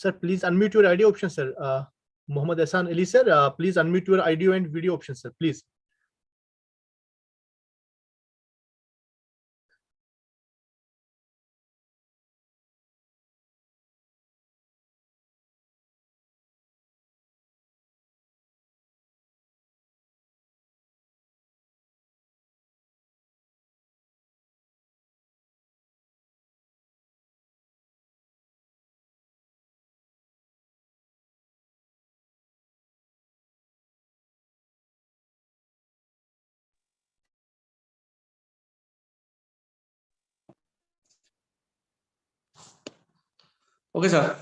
Sir, please unmute your audio option, sir. Mohammed Hassan Ali, sir, please unmute your audio and video option, sir, please. Okay, sir.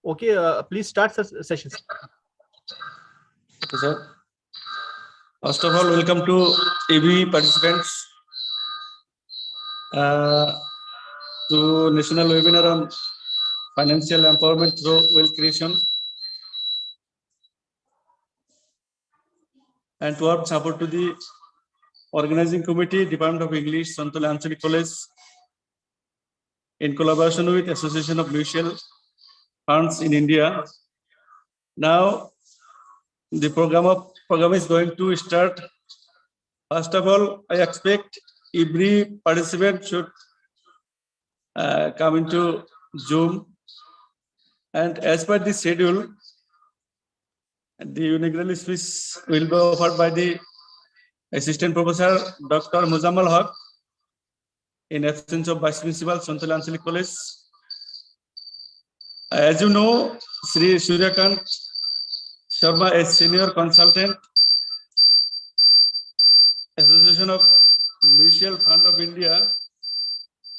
Okay, please start session. Okay, sir. First of all, welcome to EB participants to national webinar on financial empowerment through wealth creation, and to our support to the organizing committee, Department of English, Santol Anchalik College, in collaboration with Association of Mutual Funds in India. Now, the program is going to start. First of all, I expect every participant should come into Zoom, and as per the schedule, the inaugural speech will be offered by the Assistant Professor Dr. Muzammal Haq, in absence of Vice Principal, Santol Anchalik College. As you know, Sri Suryakant Sharma is Senior Consultant, Association of Mutual Fund of India,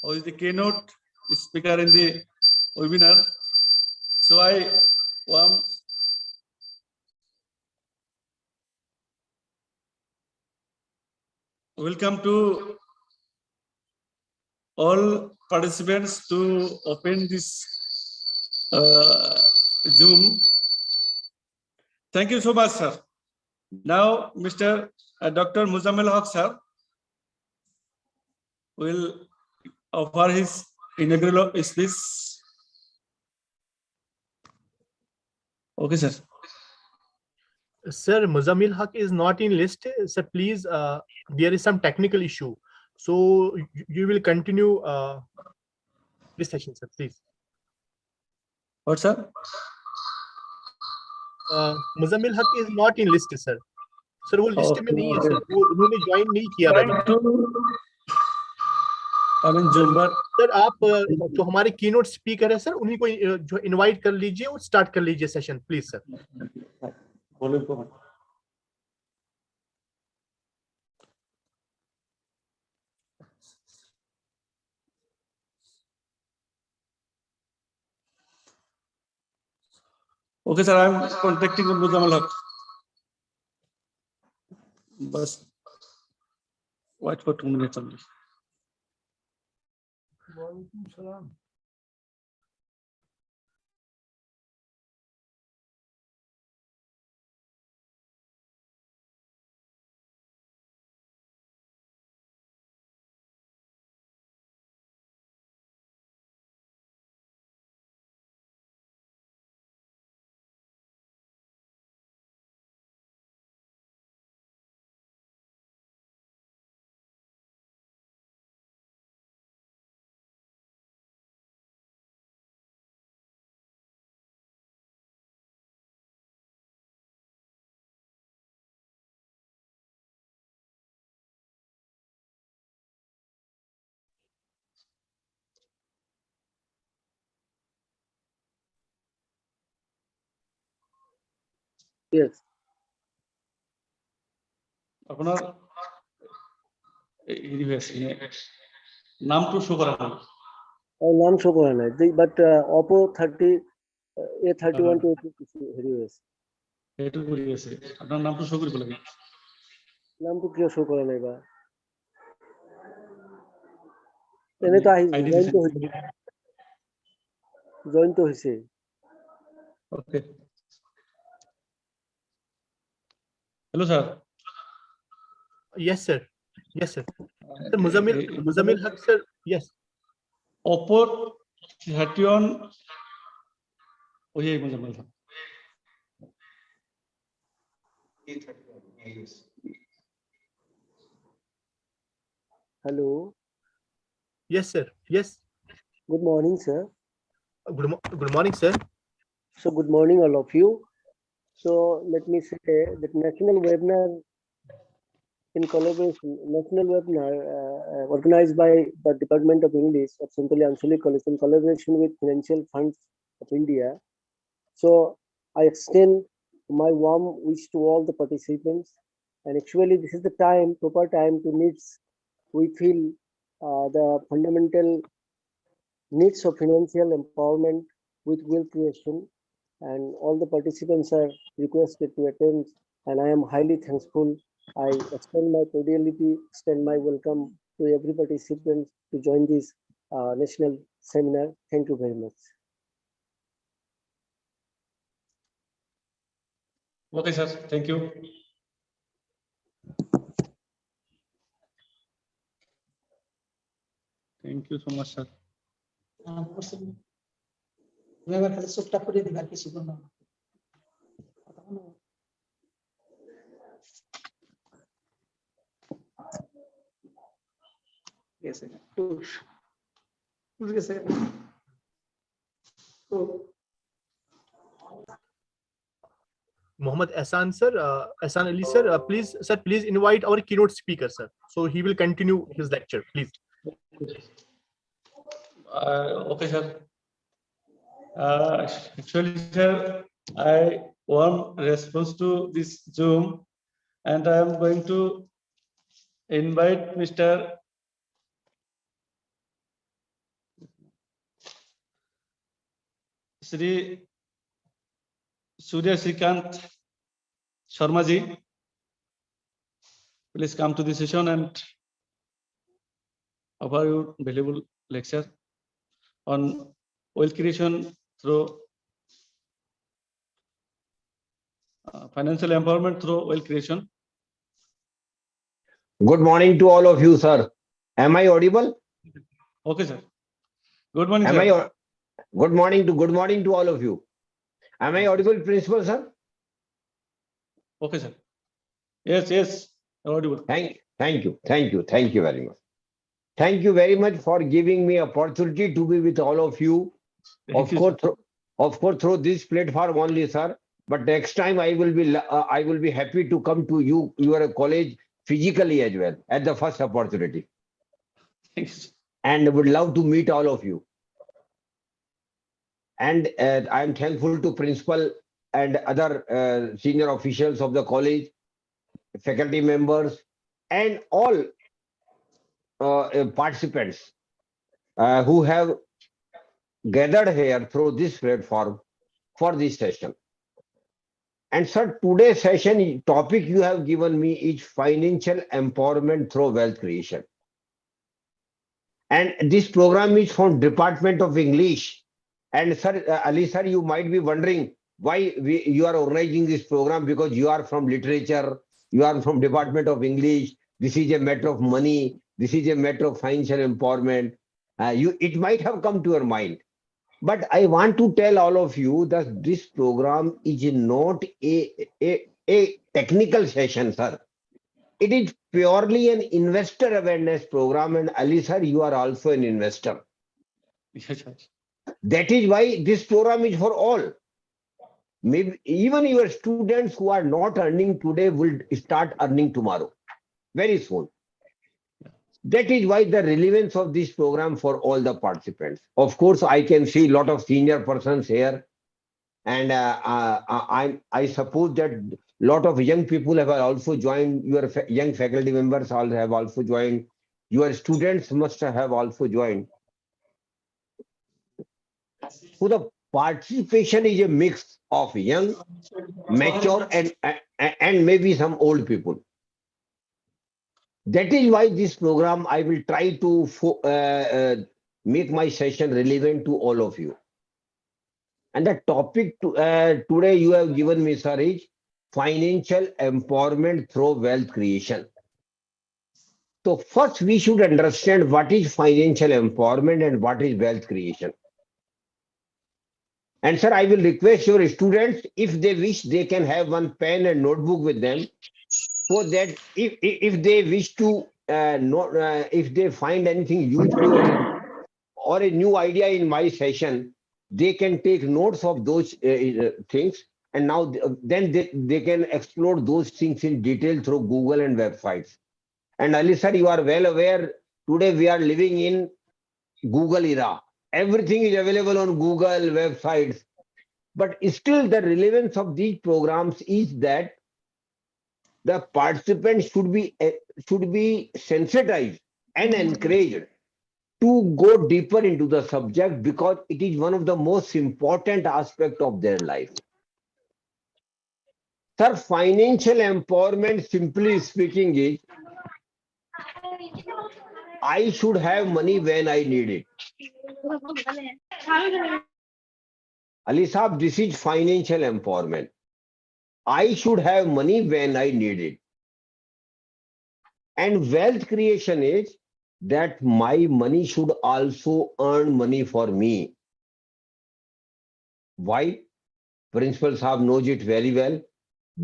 who is the keynote speaker in the webinar. So I welcome to all participants to open this Zoom. Thank you so much, sir. Now, Mr. Dr. Muzammal Haq, sir, will offer his inaugural speech. Okay, sir. Sir, Muzammil Haq is not in list. Sir, please, there is some technical issue. So you will continue this session, sir, please. What, sir? Muzammil Haq is not in list, sir. Sir, वो list में नहीं है sir, वो उन्होंने join नहीं किया sir. आप जो हमारे कीनोट स्पीकर है सर, उन्हीं को जो इनवाइट कर लीजिए और स्टार्ट कर लीजिए session, please sir. Okay, sir, I am contacting Muzammal Haq. Bas, wait for 2 minutes only. Walaikum salam. Yes. আপনার নাম তো শো করা না, নাম শো করে নাই, বাট Oppo 30 A31 to হেৰি আছে, এটু কৰি আছে। আপোনাৰ নামটো শো কৰিব লাগে, নামটো কিয় শো কৰা নাই বা? এনেতো জইনটো হৈছে। Okay, hello' sir. Yes, sir. Yes, sir. Sir, Muzammil Haq, sir. Yes. Oppo 31. Oh, yeah, Muzammil Haq. Hello. Yes, sir. Yes. Good morning, sir. Good morning, sir. So good morning, all of you. So let me say that national webinar in collaboration, national webinar organized by the Department of English of Central Anshalik College in collaboration with Financial Funds of India. So I extend my warm wish to all the participants. And actually, this is the time, proper time to needs. We feel the fundamental needs of financial empowerment with wealth creation, and all the participants are requested to attend, and I am highly thankful. I extend my cordiality, extend my welcome to every participant to join this national seminar. Thank you very much. Okay, sir. Thank you. Thank you so much, sir. Yes, sir. Yes, sir. So, Mohammed Ahsan, sir. Ahsan Ali, sir. Please, sir, please invite our keynote speaker, sir. So he will continue his lecture, please. Okay, sir. Actually, sir, I want response to this Zoom, and I am going to invite Mr. Sri Surya Srikant Sharmaji. Please come to the session and offer your valuable lecture on wealth creation through financial empowerment through wealth creation. Good morning to all of you, sir. Am I audible? Okay, sir. Good morning, Am sir. I? Good morning to all of you. Am I audible, Principal, sir? Okay, sir. Yes, yes, audible. Thank you very much. Thank you very much for giving me opportunity to be with all of you. Thank you, sir. Of course, through this platform only, sir. But next time I will be happy to come to you, your college physically as well at the first opportunity, Thank you, sir. and would love to meet all of you. And I am thankful to principal and other senior officials of the college, faculty members, and all participants who have gathered here through this platform for this session. And sir, today's session topic you have given me is financial empowerment through wealth creation. And this program is from Department of English. And sir, Ali sir, you might be wondering why you are organizing this program, because you are from literature, you are from Department of English. This is a matter of money. This is a matter of financial empowerment. It might have come to your mind. But I want to tell all of you that this program is not a technical session, sir. It is purely an investor awareness program. And Ali sir, you are also an investor. Yes, sir. That is why this program is for all. Maybe even your students who are not earning today will start earning tomorrow, very soon. That is why the relevance of this program for all the participants. Of course, I can see a lot of senior persons here, and I suppose that a lot of young people have also joined. Your young faculty members all have also joined. Your students must have also joined. So the participation is a mix of young, mature, and maybe some old people. That is why this program, I will try to make my session relevant to all of you. And the topic today you have given me, sir, is financial empowerment through wealth creation. So first we should understand what is financial empowerment and what is wealth creation. And sir, I will request your students, if they wish, they can have one pen and notebook with them, so that if they wish to if they find anything useful or a new idea in my session, they can take notes of those things. And now then they can explore those things in detail through Google and websites. And Ali sir, you are well aware, today we are living in Google era. Everything is available on Google websites. But still the relevance of these programs is that the participants should be sensitized and encouraged to go deeper into the subject, because it is one of the most important aspects of their life. Sir, financial empowerment, simply speaking, is I should have money when I need it. Ali Saab, this is financial empowerment. I should have money when I need it. And wealth creation is that my money should also earn money for me. Why? Principal Saab knows it very well.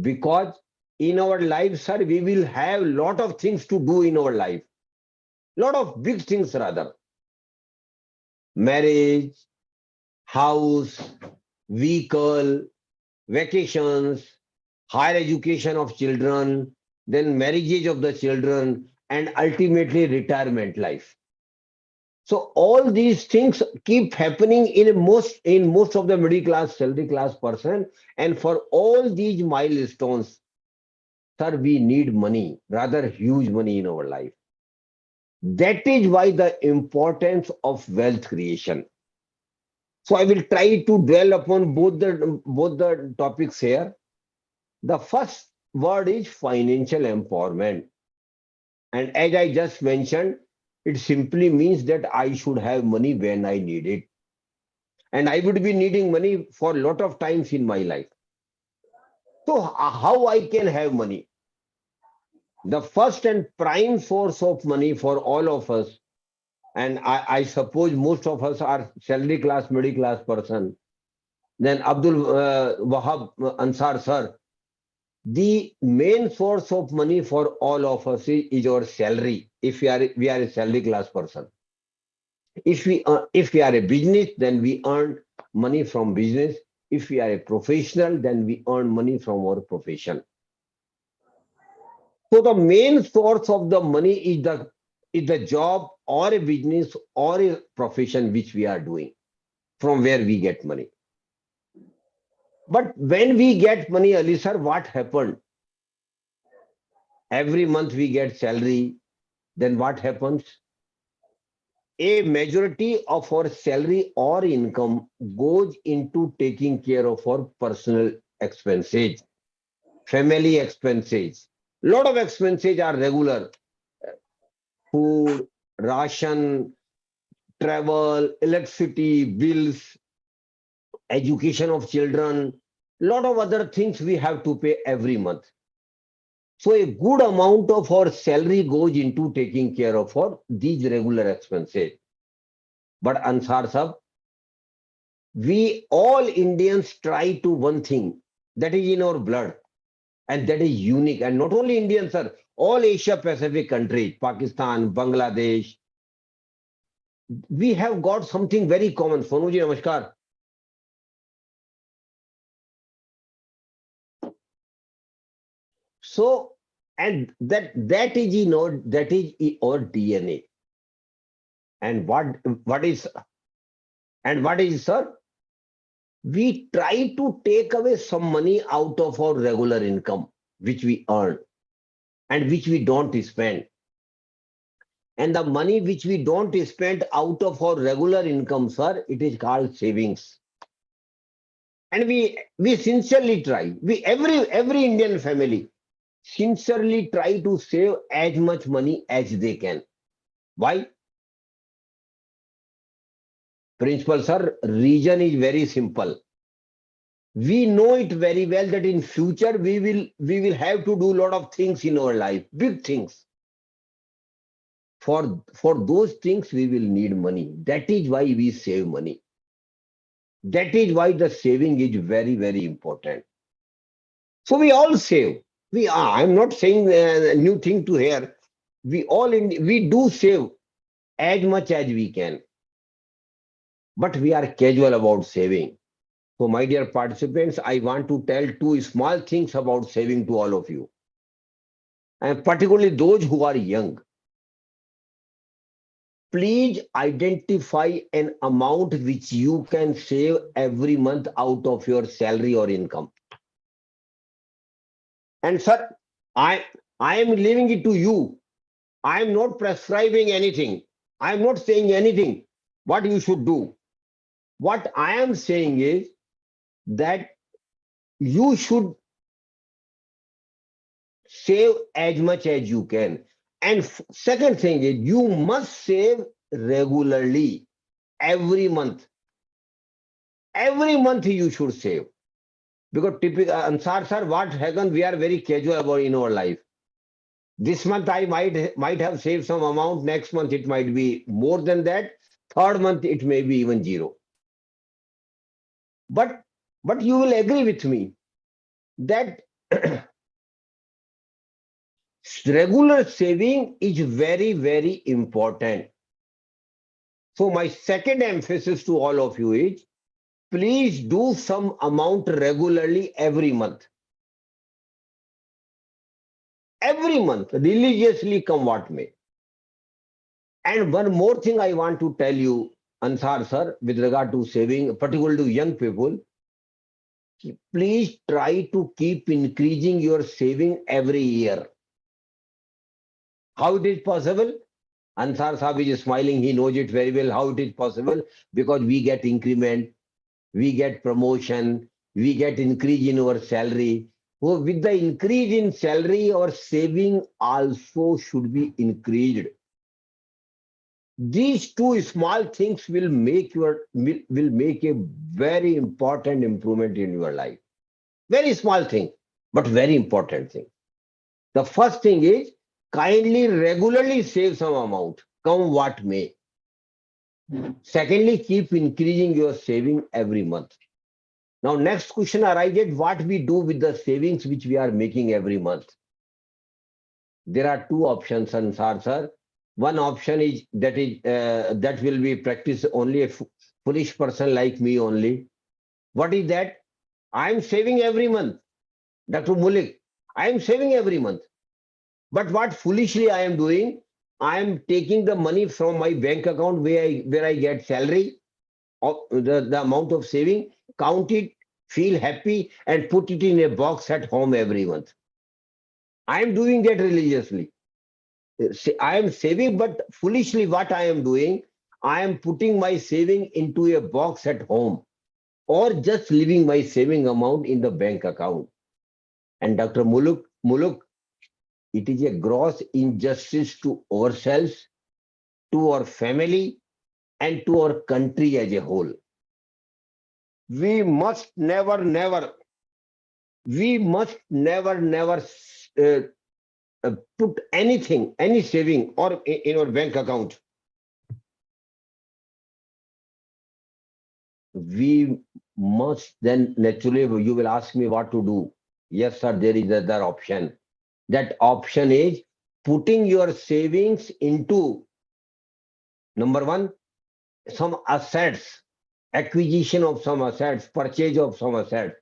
Because in our life, sir, we will have lot of things to do in our life. Lot of big things rather. Marriage, house, vehicle, vacations, higher education of children, then marriages of the children, and ultimately retirement life. So all these things keep happening in most of the middle class, salary class person. And for all these milestones, sir, we need money, rather huge money in our life. That is why the importance of wealth creation. So I will try to dwell upon both the topics here. The first word is financial empowerment. And as I just mentioned, it simply means that I should have money when I need it. And I would be needing money for a lot of times in my life. So how I can have money? The first and prime source of money for all of us, and I suppose most of us are salary class, middle class person, then Abdul Wahab Ansar sir, the main source of money for all of us is our salary. If we are a salary class person, if we are a business, then we earn money from business. If we are a professional, then we earn money from our profession. So the main source of the money is the job or a business or a profession which we are doing, from where we get money. But when we get money, Ali sir, what happened? Every month we get salary, then what happens? A majority of our salary or income goes into taking care of our personal expenses, family expenses. Lot of expenses are regular: food, ration, travel, electricity, bills, education of children, lot of other things we have to pay every month. So a good amount of our salary goes into taking care of these regular expenses. But Ansar sir, we all Indians try to one thing that is in our blood, and that is unique. And not only Indians, sir, all Asia Pacific countries, Pakistan, Bangladesh, we have got something very common. Sonuji, namaskar. So, and that is our DNA. And what is sir? We try to take away some money out of our regular income, which we earn and which we don't spend. And the money which we don't spend out of our regular income, sir, it is called savings. And we sincerely try. Every Indian family sincerely try to save as much money as they can. Why? Principal sir, reason is very simple. We know it very well that in future we will have to do a lot of things in our life, big things. For those things we will need money. That is why we save money. That is why the saving is very, very important. So we all save. I'm not saying a new thing to hear. We do save as much as we can, but we are casual about saving. So my dear participants, I want to tell two small things about saving to all of you, and particularly those who are young. Please identify an amount which you can save every month out of your salary or income. And sir, I, I am leaving it to you. I am not prescribing anything. I am not saying anything what you should do. What I am saying is that you should save as much as you can. And second thing is you must save regularly every month. Every month you should save. Because typical Ansar sir, what happens, we are very casual about in our life. This month I might have saved some amount, next month it might be more than that, third month it may be even zero. But you will agree with me that regular saving is very, very important. So my second emphasis to all of you is please do some amount regularly every month. Every month, religiously come what may. And one more thing I want to tell you, Ansar sir, with regard to saving, particularly to young people, please try to keep increasing your saving every year. How it is possible? Ansar Sahib is smiling, he knows it very well how it is possible, because we get increment, we get promotion, we get increase in our salary. So with the increase in salary, our saving also should be increased. These two small things will make a very important improvement in your life. Very small thing, but very important thing. The first thing is kindly regularly save some amount, come what may. Secondly, keep increasing your saving every month. Now, next question arises, what we do with the savings which we are making every month? There are two options, Ansar sir. One option is that will be practiced only a foolish person like me only. What is that? I am saving every month. Dr. Mulik, I am saving every month. But what foolishly I am doing, I am taking the money from my bank account where I get salary, of the amount of saving, count it, feel happy, and put it in a box at home every month. I am doing that religiously. I am saving, but foolishly what I am doing, I am putting my saving into a box at home, or just leaving my saving amount in the bank account. And Dr. Muluk, it is a gross injustice to ourselves, to our family, and to our country as a whole. We must never, put anything, any saving or in our bank account. We must then, naturally, you will ask me what to do. Yes, sir, there is another option. That option is putting your savings into, number one, some assets, acquisition of some assets, purchase of some assets,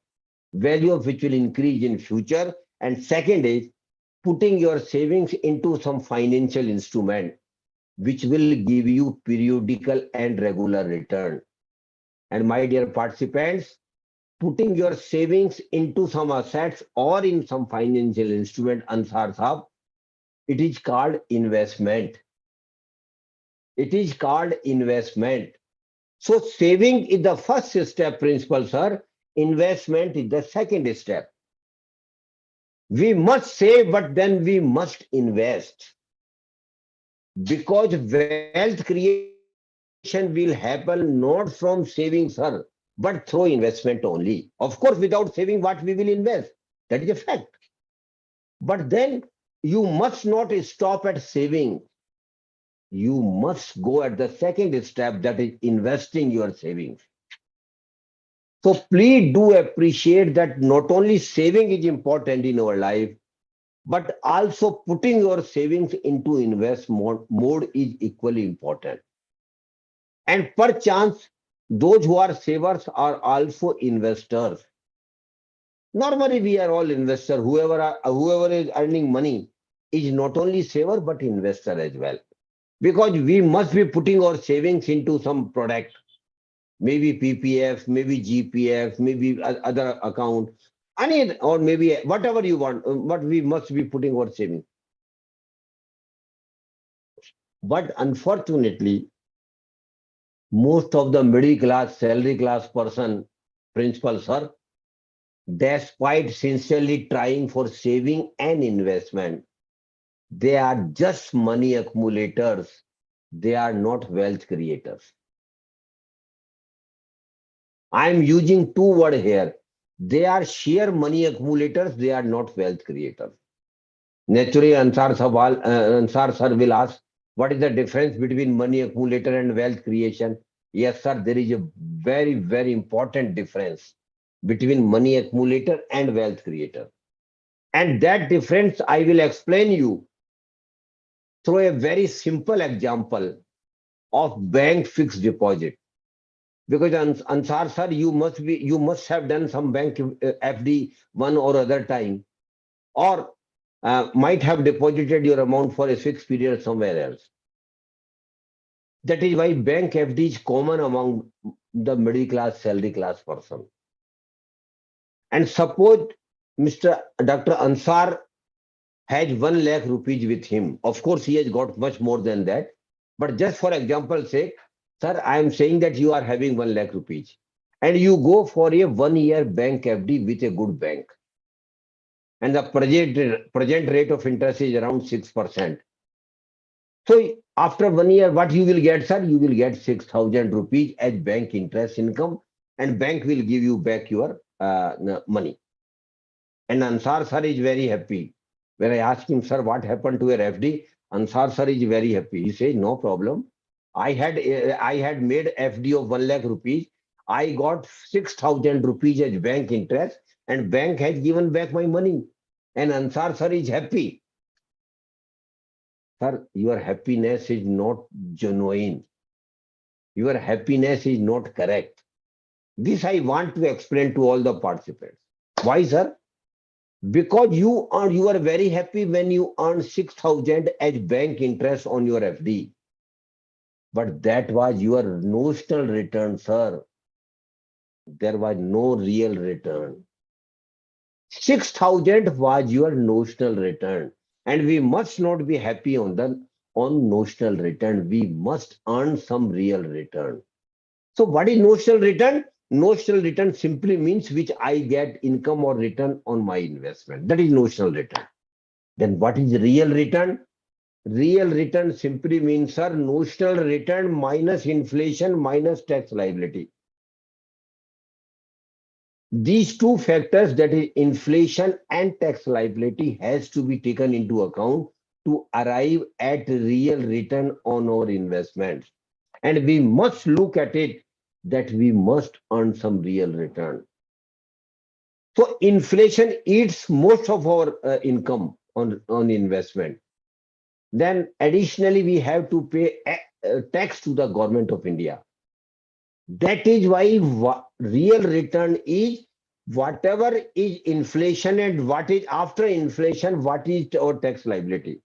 value of which will increase in future. And second is putting your savings into some financial instrument which will give you periodical and regular return. And my dear participants, putting your savings into some assets or in some financial instrument, Ansar Sahab, it is called investment. It is called investment. So saving is the first step, principal sir. Investment is the second step. We must save, but then we must invest. Because wealth creation will happen not from saving, sir, but through investment only. Of course, without saving, what we will invest? That is a fact. But then you must not stop at saving. you must go at the second step, that is investing your savings. So please do appreciate that not only saving is important in our life, but also putting your savings into invest mode is equally important. And perchance, those who are savers are also investors. Normally, we are all investors. Whoever is earning money is not only saver but investor as well. Because we must be putting our savings into some product, maybe PPF, maybe GPF, maybe other account, any or maybe whatever you want. But we must be putting our savings. But unfortunately, most of the middle class, salary class person, principals, sir, despite sincerely trying for saving and investment, they are just money accumulators. They are not wealth creators. I am using two words here. They are sheer money accumulators. They are not wealth creators. Naturally, Ansar sir will ask, what is the difference between money accumulator and wealth creation? Yes, sir, there is a very, very important difference between money accumulator and wealth creator. And that difference I will explain you through a very simple example of bank fixed deposit. Because Ansar sir, you must have done some bank FD one or other time, or might have deposited your amount for a fixed period somewhere else. That is why bank FD is common among the middle class, salary class person. And suppose Mr. Dr. Ansar has 1 lakh rupees with him. Of course, he has got much more than that. But just for example's sake, sir, I am saying that you are having 1 lakh rupees and you go for a 1 year bank FD with a good bank. And the present rate of interest is around 6%. So after 1 year, what you will get, sir? You will get 6,000 rupees as bank interest income, and bank will give you back your money. And Ansar sir is very happy. When I ask him, sir, what happened to your FD? Ansar sir is very happy. He says, no problem. I had made FD of 1 lakh rupees. I got 6,000 rupees as bank interest, and bank has given back my money. And Ansar sir is happy. Sir, your happiness is not genuine. Your happiness is not correct. This I want to explain to all the participants. Why, sir? Because you are very happy when you earn 6,000 as bank interest on your FD. But that was your notional return, sir. There was no real return. 6,000 was your notional return. And we must not be happy on notional return. We must earn some real return. So what is notional return? Notional return simply means which I get income or return on my investment. That is notional return. Then what is real return? Real return simply means, sir, notional return minus inflation minus tax liability. These two factors, that is inflation and tax liability, has to be taken into account to arrive at real return on our investments. And we must look at it that we must earn some real return. So inflation eats most of our income on investment. Then additionally, we have to pay tax to the government of India. That is why real return is whatever is inflation and what is after inflation, what is our tax liability.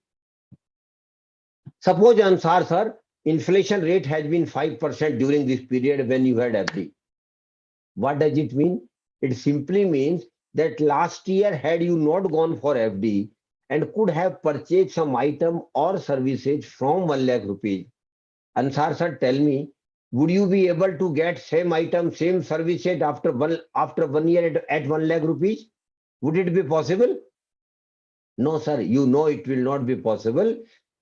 Suppose, Ansar sir, inflation rate has been 5% during this period when you had FD. What does it mean? It simply means that last year, had you not gone for FD and could have purchased some item or services from 1 lakh rupees, Ansar sir, tell me, would you be able to get same item, same services after 1 year at 1 lakh rupees? Would it be possible? No, sir, you know it will not be possible.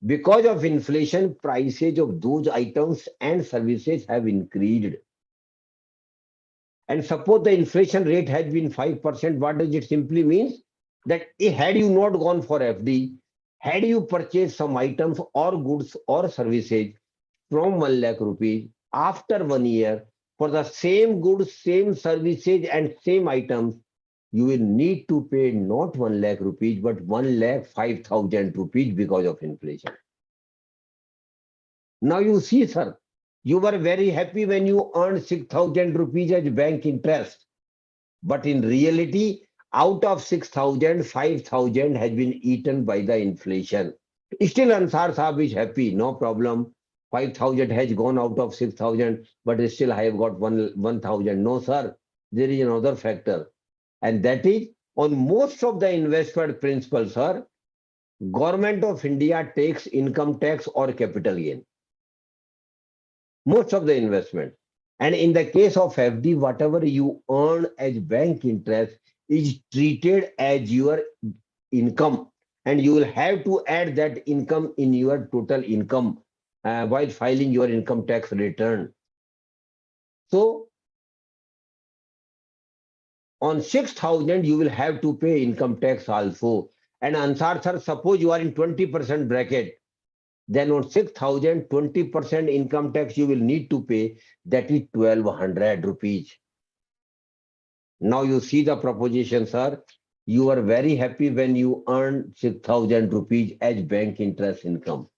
Because of inflation, prices of those items and services have increased. And suppose the inflation rate has been 5%, what does it simply mean? That had you not gone for FD, Had you purchased some items or goods or services from 1 lakh rupees after 1 year for the same goods, same services, and same items, you will need to pay not 1 lakh rupees, but 1 lakh 5,000 rupees because of inflation. Now you see, sir, you were very happy when you earned 6,000 rupees as bank interest. But in reality, out of 6,000, 5,000 has been eaten by the inflation. Still, Ansar Saab is happy, no problem. 5,000 has gone out of 6,000, but still I have got 1,000. No, sir, there is another factor. And that is on most of the investment principles, sir, Government of India takes income tax or capital gain. Most of the investment. And in the case of FD, whatever you earn as bank interest is treated as your income. And you will have to add that income in your total income while filing your income tax return. So on 6,000, you will have to pay income tax also. And Ansar sir, suppose you are in 20% bracket, then on 6,000, 20% income tax you will need to pay, that is 1,200 rupees. Now you see the proposition, sir. You are very happy when you earn 6,000 rupees as bank interest income.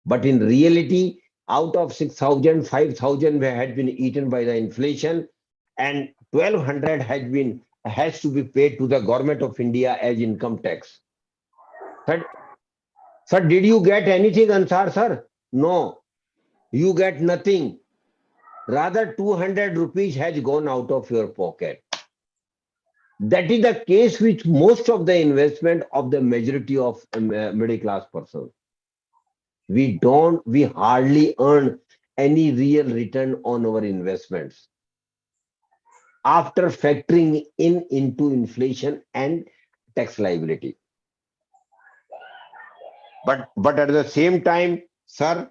But in reality, out of 6,000, 5,000 had been eaten by the inflation, and 1,200 has to be paid to the government of India as income tax. Sir, did you get anything, Ansar, sir? No, you get nothing. Rather, 200 rupees has gone out of your pocket. That is the case with most of the investment of the majority of middle class persons. We hardly earn any real return on our investments after factoring into inflation and tax liability. But at the same time, sir,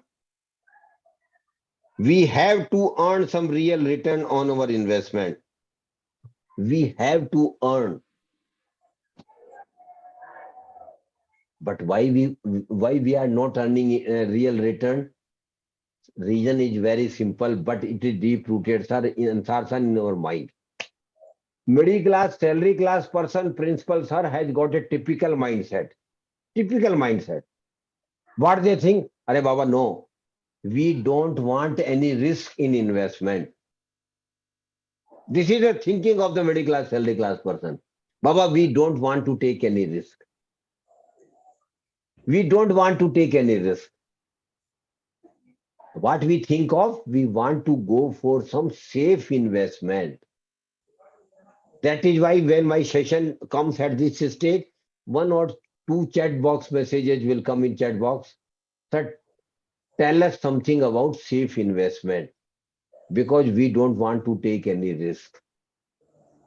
we have to earn some real return on our investment. We have to earn. But why we are not earning a real return? Reason is very simple, but it is deep rooted, sir, in our mind. Middle class, salary class person, principal, sir, has got a typical mindset. Typical mindset. What they think? Arey Baba, no. We don't want any risk in investment. This is the thinking of the middle class, salary class person. Baba, we don't want to take any risk. We don't want to take any risk. What we think of, we want to go for some safe investment. That is why when my session comes at this stage, 1 or 2 chat box messages will come in chat box. That tell us something about safe investment, because we don't want to take any risk.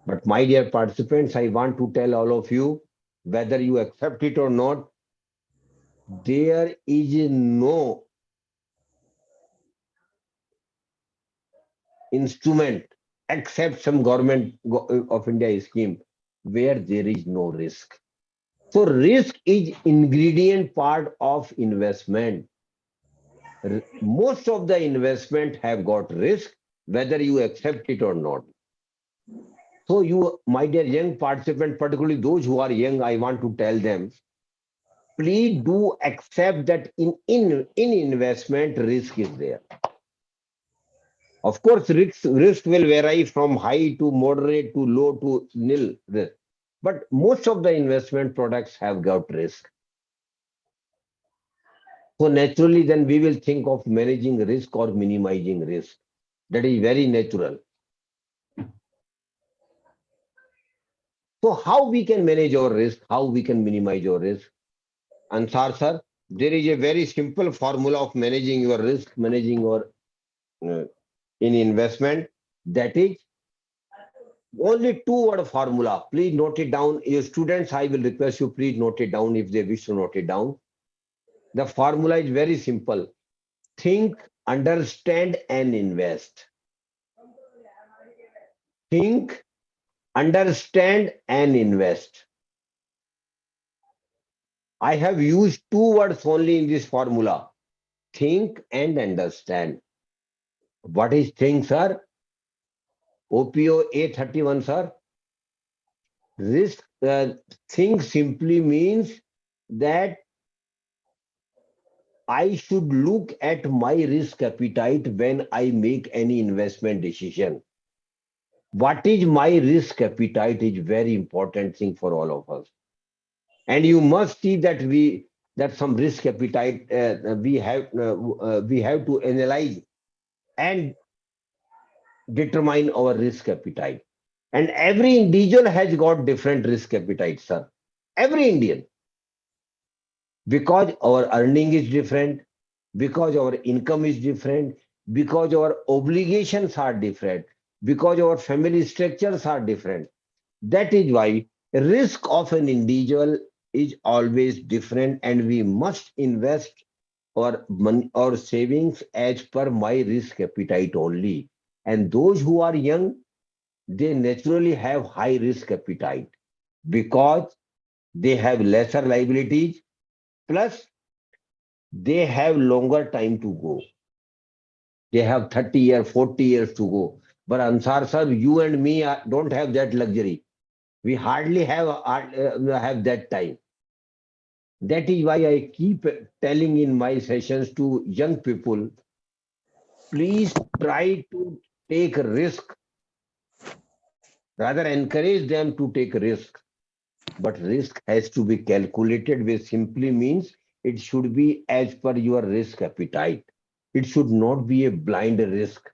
But my dear participants, I want to tell all of you, whether you accept it or not, there is no instrument except some government of India scheme where there is no risk. So risk is ingredient part of investment. Most of the investment have got risk, whether you accept it or not. So you, my dear young participant, particularly those who are young, I want to tell them, please do accept that in investment, risk is there. Of course, risk will vary from high to moderate to low to nil risk. But most of the investment products have got risk. So naturally, then we will think of managing risk or minimizing risk. That is very natural. So how we can manage our risk? How we can minimize our risk? Ansar sir, there is a very simple formula of managing your risk, managing your in investment. That is only 2 word formula. Please note it down. Your students, I will request you, please note it down if they wish to note it down. The formula is very simple. Think, understand, and invest. Think, understand, and invest. I have used two words only in this formula: think and understand. What is think, sir? OPO A31, sir. Risk think simply means that I should look at my risk appetite when I make any investment decision. What is my risk appetite is very important thing for all of us. And you must see that that some risk appetite we have to analyze and determine our risk appetite. And every individual has got different risk appetite, sir. Every Indian, because our earning is different, because our income is different, because our obligations are different, because our family structures are different. That is why risk of an individual is always different, and we must invest our money or savings as per my risk appetite only. And those who are young, they naturally have high risk appetite because they have lesser liabilities, plus they have longer time to go. They have 30 years, 40 years to go. But Ansar sir, you and me don't have that luxury. We hardly have that time. That is why I keep telling in my sessions to young people, please try to take risk, rather encourage them to take risk. But risk has to be calculated, which simply means it should be as per your risk appetite. It should not be a blind risk.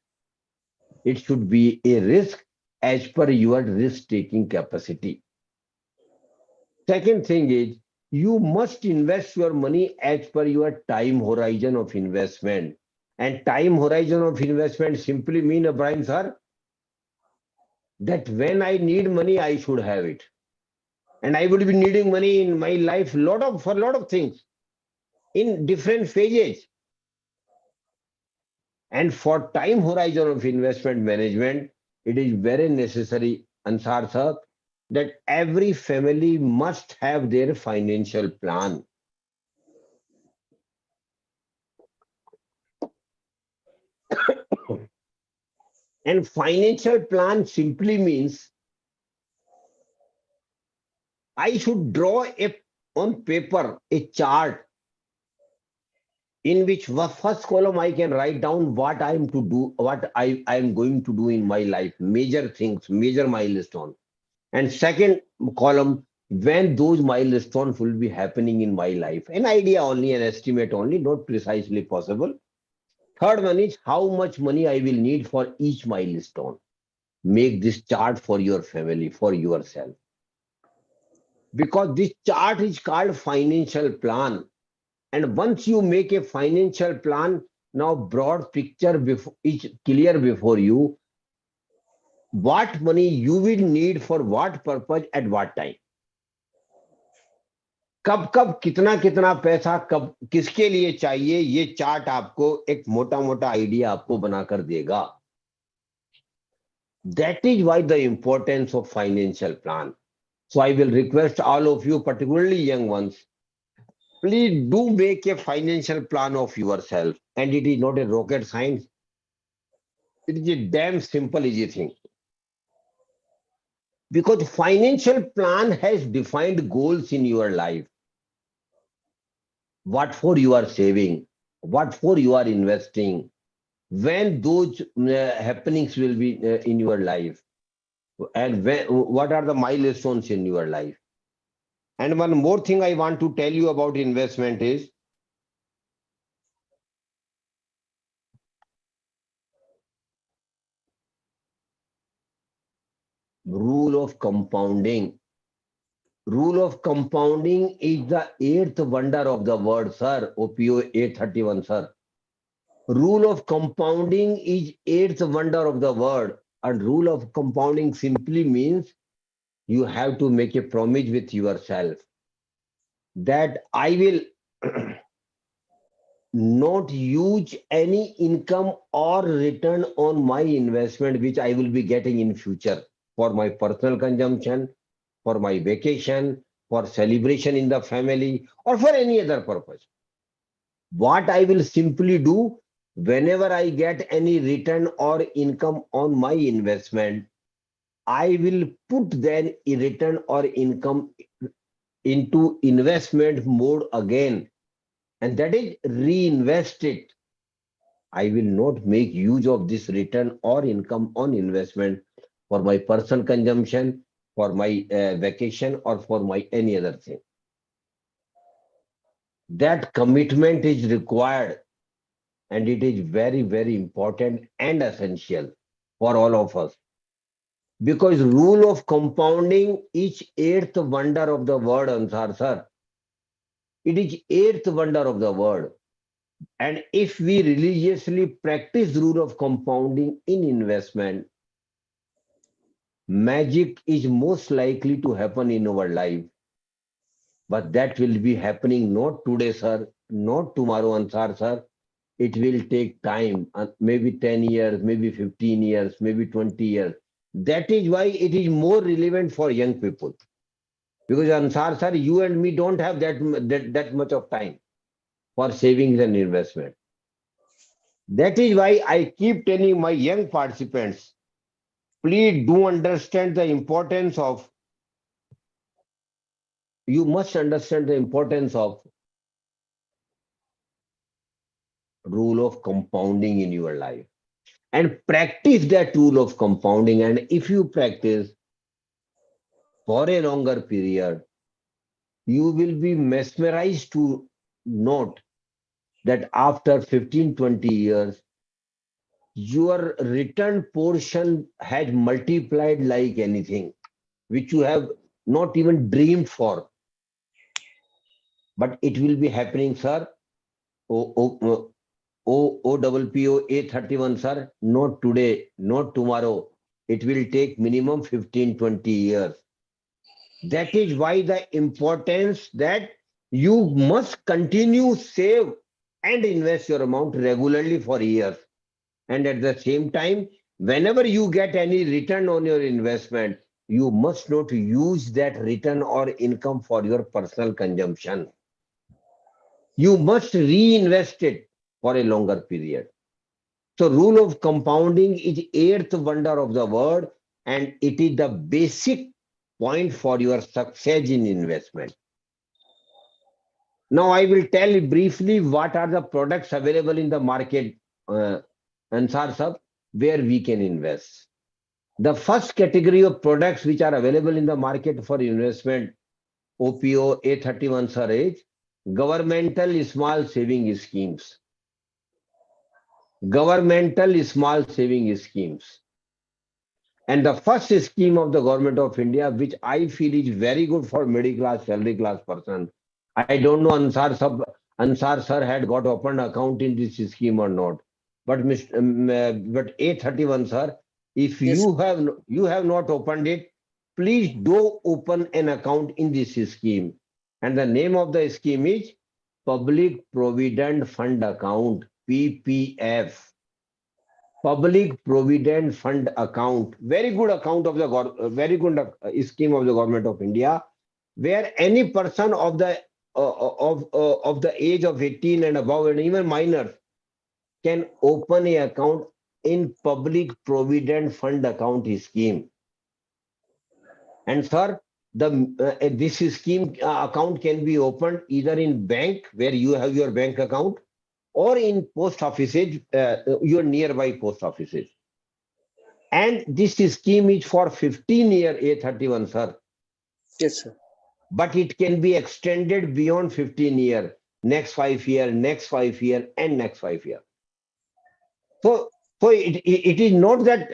It should be a risk as per your risk taking capacity. Second thing is, you must invest your money as per your time horizon of investment. And time horizon of investment simply mean, Ibrahim sir, that when I need money, I should have it. And I would be needing money in my life for a lot of things in different phases. And for time horizon of investment management, it is very necessary, Ansar sir, that every family must have their financial plan. And financial plan simply means I should draw on paper a chart in which first column I can write down what I am to do, what I am going to do in my life, major things, major milestone. And second column, when those milestones will be happening in my life. An idea only, an estimate only, not precisely possible. Third one is how much money I will need for each milestone. Make this chart for your family, for yourself. Because this chart is called financial plan. And once you make a financial plan, now broad picture is clear before you, what money you will need for what purpose at what time. कब कब कितना कितना पैसा कब किसके लिए चाहिए, ये चार्ट आपको एक मोटा मोटा आइडिया आपको बनाकर देगा. That is why the importance of financial plan. So I will request all of you, particularly young ones, please do make a financial plan of yourself. And it is not a rocket science. It is a damn simple, easy thing. Because financial plan has defined goals in your life. What for you are saving, what for you are investing, when those happenings will be in your life, and what are the milestones in your life. And one more thing I want to tell you about investment is, rule of compounding. Rule of compounding is the eighth wonder of the world, sir. OPO 831, sir. Rule of compounding is eighth wonder of the world. And rule of compounding simply means you have to make a promise with yourself that I will not use any income or return on my investment which I will be getting in future for my personal consumption, for my vacation, for celebration in the family, or for any other purpose. What I will simply do, whenever I get any return or income on my investment, I will put then a return or income into investment mode again, and that is reinvest it. I will not make use of this return or income on investment for my personal consumption, for my vacation, or for my any other thing. That commitment is required, and it is very, very important and essential for all of us. Because rule of compounding is eighth wonder of the world, Ansar sir. It is eighth wonder of the world. And if we religiously practice rule of compounding in investment, magic is most likely to happen in our life. But that will be happening not today, sir, not tomorrow, Ansar sir. It will take time, maybe 10 years, maybe 15 years, maybe 20 years. That is why it is more relevant for young people. Because Ansar sir, you and me don't have that much of time for savings and investment. That is why I keep telling my young participants, please do understand the importance of, you must understand the importance of rule of compounding in your life and practice that rule of compounding. And if you practice for a longer period, you will be mesmerized to note that after 15, 20 years, your return portion has multiplied like anything, which you have not even dreamed for. But it will be happening, sir. OPPO A31, sir. Not today, not tomorrow. It will take minimum 15, 20 years. That is why the importance that you must continue save and invest your amount regularly for years. And at the same time, whenever you get any return on your investment, you must not use that return or income for your personal consumption. You must reinvest it for a longer period. So rule of compounding is eighth wonder of the world, and it is the basic point for your success in investment. Now I will tell you briefly what are the products available in the market, Ansar sir, where we can invest. The first category of products which are available in the market for investment, OPO A31 sir, is governmental small saving schemes. Governmental small saving schemes. And the first scheme of the government of India, which I feel is very good for middle class, salary class person. I don't know Ansar sir had got opened account in this scheme or not. But but A31 sir, if Yes. you have not opened it, please do open an account in this scheme. And the name of the scheme is Public Provident Fund Account, PPF. Public Provident Fund Account, very good account of the very good scheme of the government of India, where any person of the age of 18 and above, and even minors, can open a account in Public Provident Fund Account scheme. And sir, this scheme account can be opened either in bank where you have your bank account, or in post offices, your nearby post offices. And this scheme is for 15-year A31, sir. Yes, sir. But it can be extended beyond 15 years, next 5 years, next 5 years, and next 5 years. So it is not that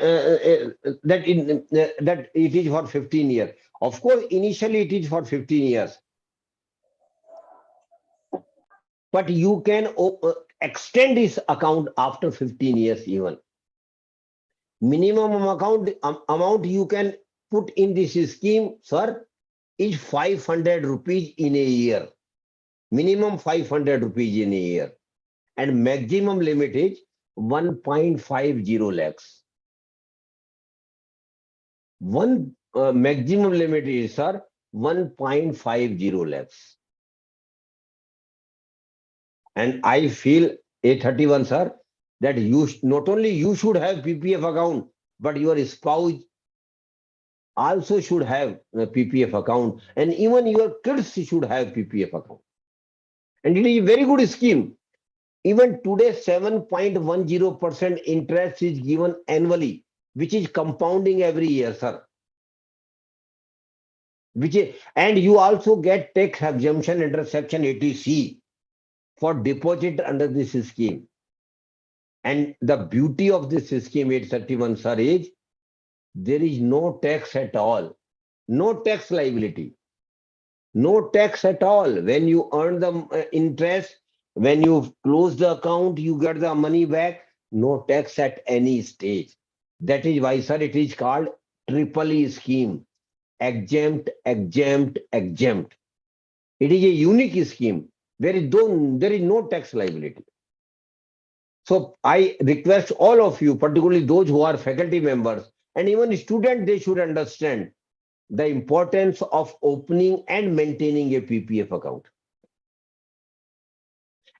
that it is for 15 years. Of course, initially it is for 15 years. But you can extend this account after 15 years even. Minimum amount you can put in this scheme, sir, is 500 rupees in a year. Minimum 500 rupees in a year. And maximum limit is 1.50 lakhs. One maximum limit is, sir, 1.50 lakhs. And I feel A31, sir, that not only you should have PPF account, but your spouse also should have a PPF account, and even your kids should have PPF account. And it is a very good scheme. Even today, 7.10% interest is given annually, which is compounding every year, sir. And you also get tax exemption under Section 80C for deposit under this scheme. And the beauty of this scheme 831, sir, is there is no tax at all, no tax liability, no tax at all. When you earn the interest, when you close the account, you get the money back, no tax at any stage. That is why, sir, it is called triple E scheme. Exempt, exempt, exempt. It is a unique scheme. There is no tax liability. So I request all of you, particularly those who are faculty members and even students, they should understand the importance of opening and maintaining a PPF account.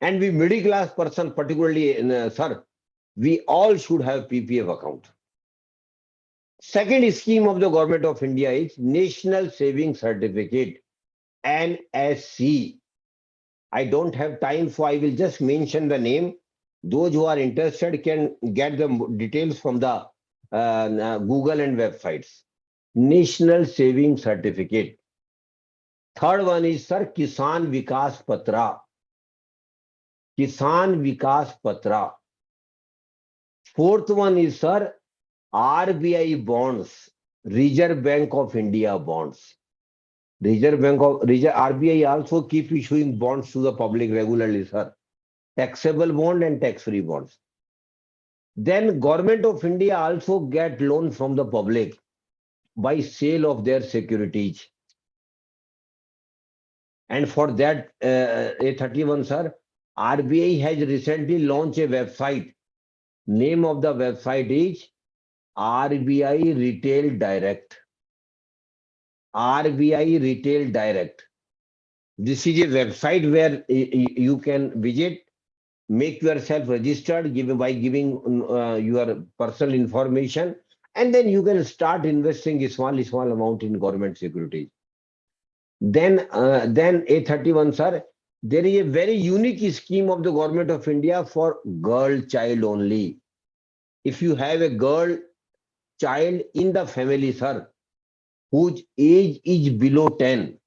And we middle class person, particularly, sir, we all should have PPF account. Second scheme of the government of India is National Saving Certificate, NSC. I don't have time, so I will just mention the name. Those who are interested can get the details from the Google and websites. National Saving Certificate. Third one is, sir, Kisan Vikas Patra. Kisan Vikas Patra. Fourth one is, sir, RBI bonds, Reserve Bank of India bonds. RBI also keep issuing bonds to the public regularly, sir. Taxable bond and tax-free bonds. Then Government of India also get loan from the public by sale of their securities. And for that, A31, sir, RBI has recently launched a website. Name of the website is RBI Retail Direct. RBI Retail Direct. This is a website where you can visit, make yourself registered by giving your personal information, and then you can start investing a small amount in government securities. Then A31, sir, there is a very unique scheme of the government of India for girl child only. If you have a girl child in the family, sir, whose age is below 10,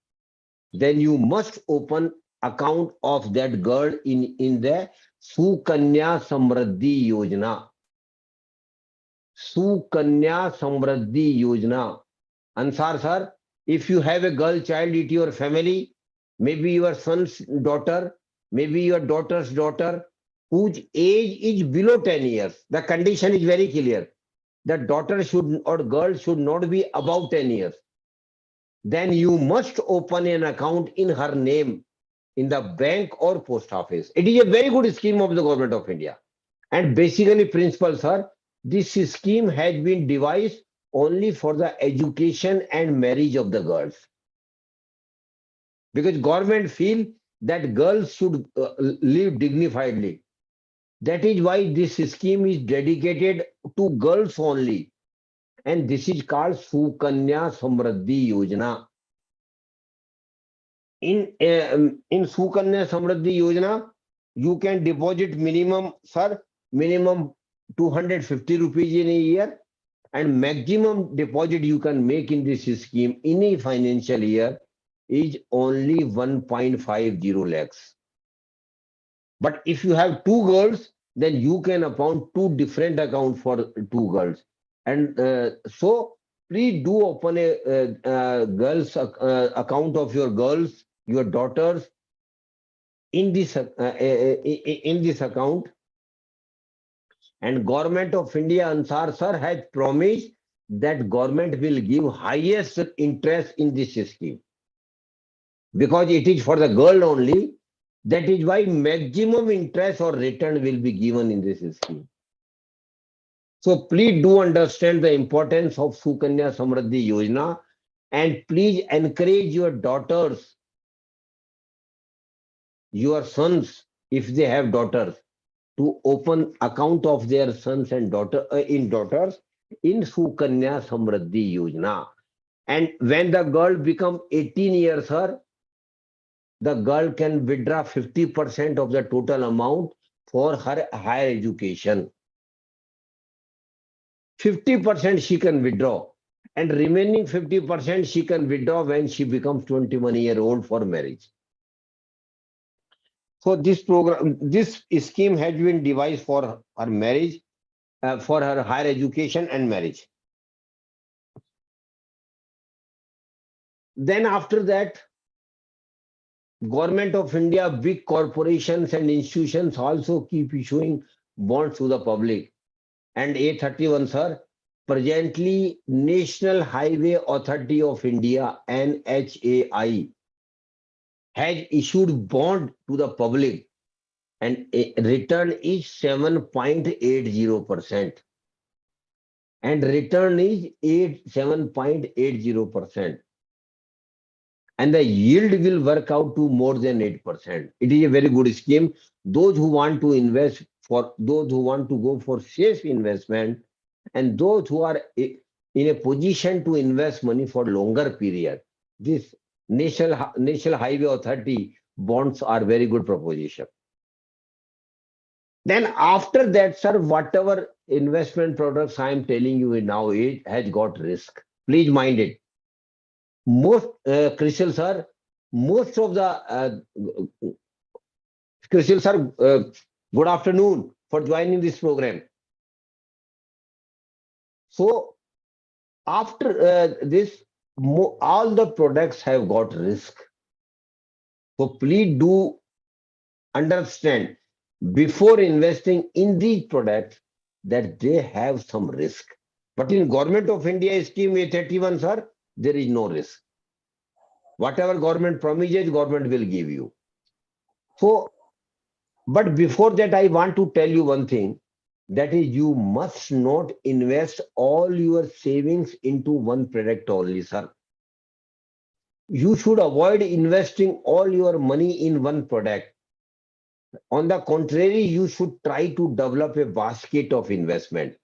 then you must open account of that girl in the Sukanya Samriddhi Yojana. Sukanya Samriddhi Yojana. Ansar, sir, if you have a girl child in your family, maybe your son's daughter, maybe your daughter's daughter, whose age is below 10 years, the condition is very clear. The daughter should or girl should not be above 10 years. Then you must open an account in her name in the bank or post office. It is a very good scheme of the government of India. And basically, principal, sir, this scheme has been devised only for the education and marriage of the girls. Because government feel that girls should live dignifiedly. That is why this scheme is dedicated to girls only. And this is called Sukanya Samriddhi Yojana. In Sukanya Samriddhi Yojana, you can deposit minimum 250 rupees in a year, and maximum deposit you can make in this scheme in a financial year is only 1.50 lakhs. But if you have two girls, then you can open two different accounts for two girls. And so please do open a girls account of your girls, your daughters in this account. And Government of India, Ansar sir, has promised that government will give highest interest in this scheme. Because it is for the girl only, that is why maximum interest or return will be given in this scheme. So please do understand the importance of Sukanya Samriddhi Yojana. And please encourage your daughters, your sons, if they have daughters, to open account of their sons and daughters in Sukanya Samriddhi Yojana. And when the girl become 18 years, her the girl can withdraw 50% of the total amount for her higher education. 50% she can withdraw, and remaining 50% she can withdraw when she becomes 21-year-old for marriage. So this scheme has been devised for her marriage, for her higher education and marriage. Then after that, Government of India, big corporations and institutions also keep issuing bonds to the public. And A31, sir, presently National Highway Authority of India, NHAI, has issued bond to the public, and a return is 7.80%. And return is 7.80%. And the yield will work out to more than 8%. It is a very good scheme. Those who want to invest, for those who want to go for safe investment, and those who are in a position to invest money for longer period, this National Highway Authority bonds are very good proposition. Then after that, sir, whatever investment products I am telling you now, it has got risk. Please mind it. Most Crystal sir, most of the Crystal sir, good afternoon for joining this program. So after this, all the products have got risk. So please do understand before investing in these products that they have some risk. But in Government of India scheme A31, sir, there is no risk. Whatever government promises, government will give you. So, but before that, I want to tell you one thing, that is, you must not invest all your savings into one product only, sir. You should avoid investing all your money in one product. On the contrary, you should try to develop a basket of investment.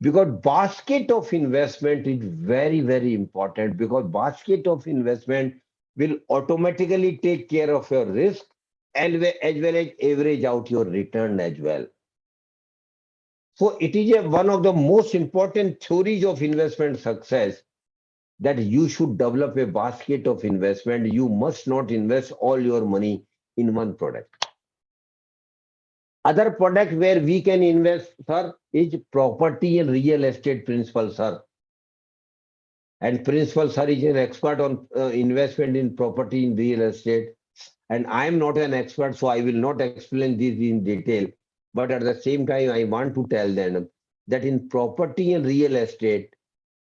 Because basket of investment is very, very important, because basket of investment will automatically take care of your risk and as well as average out your return as well. So it is one of the most important theories of investment success, that you should develop a basket of investment. You must not invest all your money in one product. Other product where we can invest, sir, is property and real estate. Principal, sir. And Principal, sir, is an expert on investment in property in real estate. And I am not an expert, so I will not explain this in detail. But at the same time, I want to tell them that in property and real estate,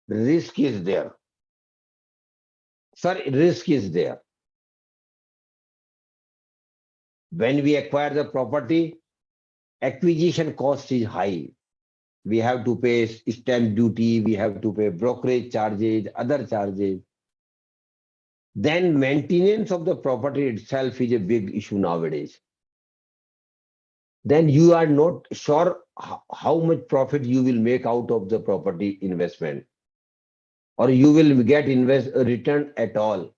risk is there. Sir, risk is there. When we acquire the property, acquisition cost is high. We have to pay stamp duty, we have to pay brokerage charges, other charges. Then maintenance of the property itself is a big issue nowadays. Then you are not sure how much profit you will make out of the property investment, or you will get return at all.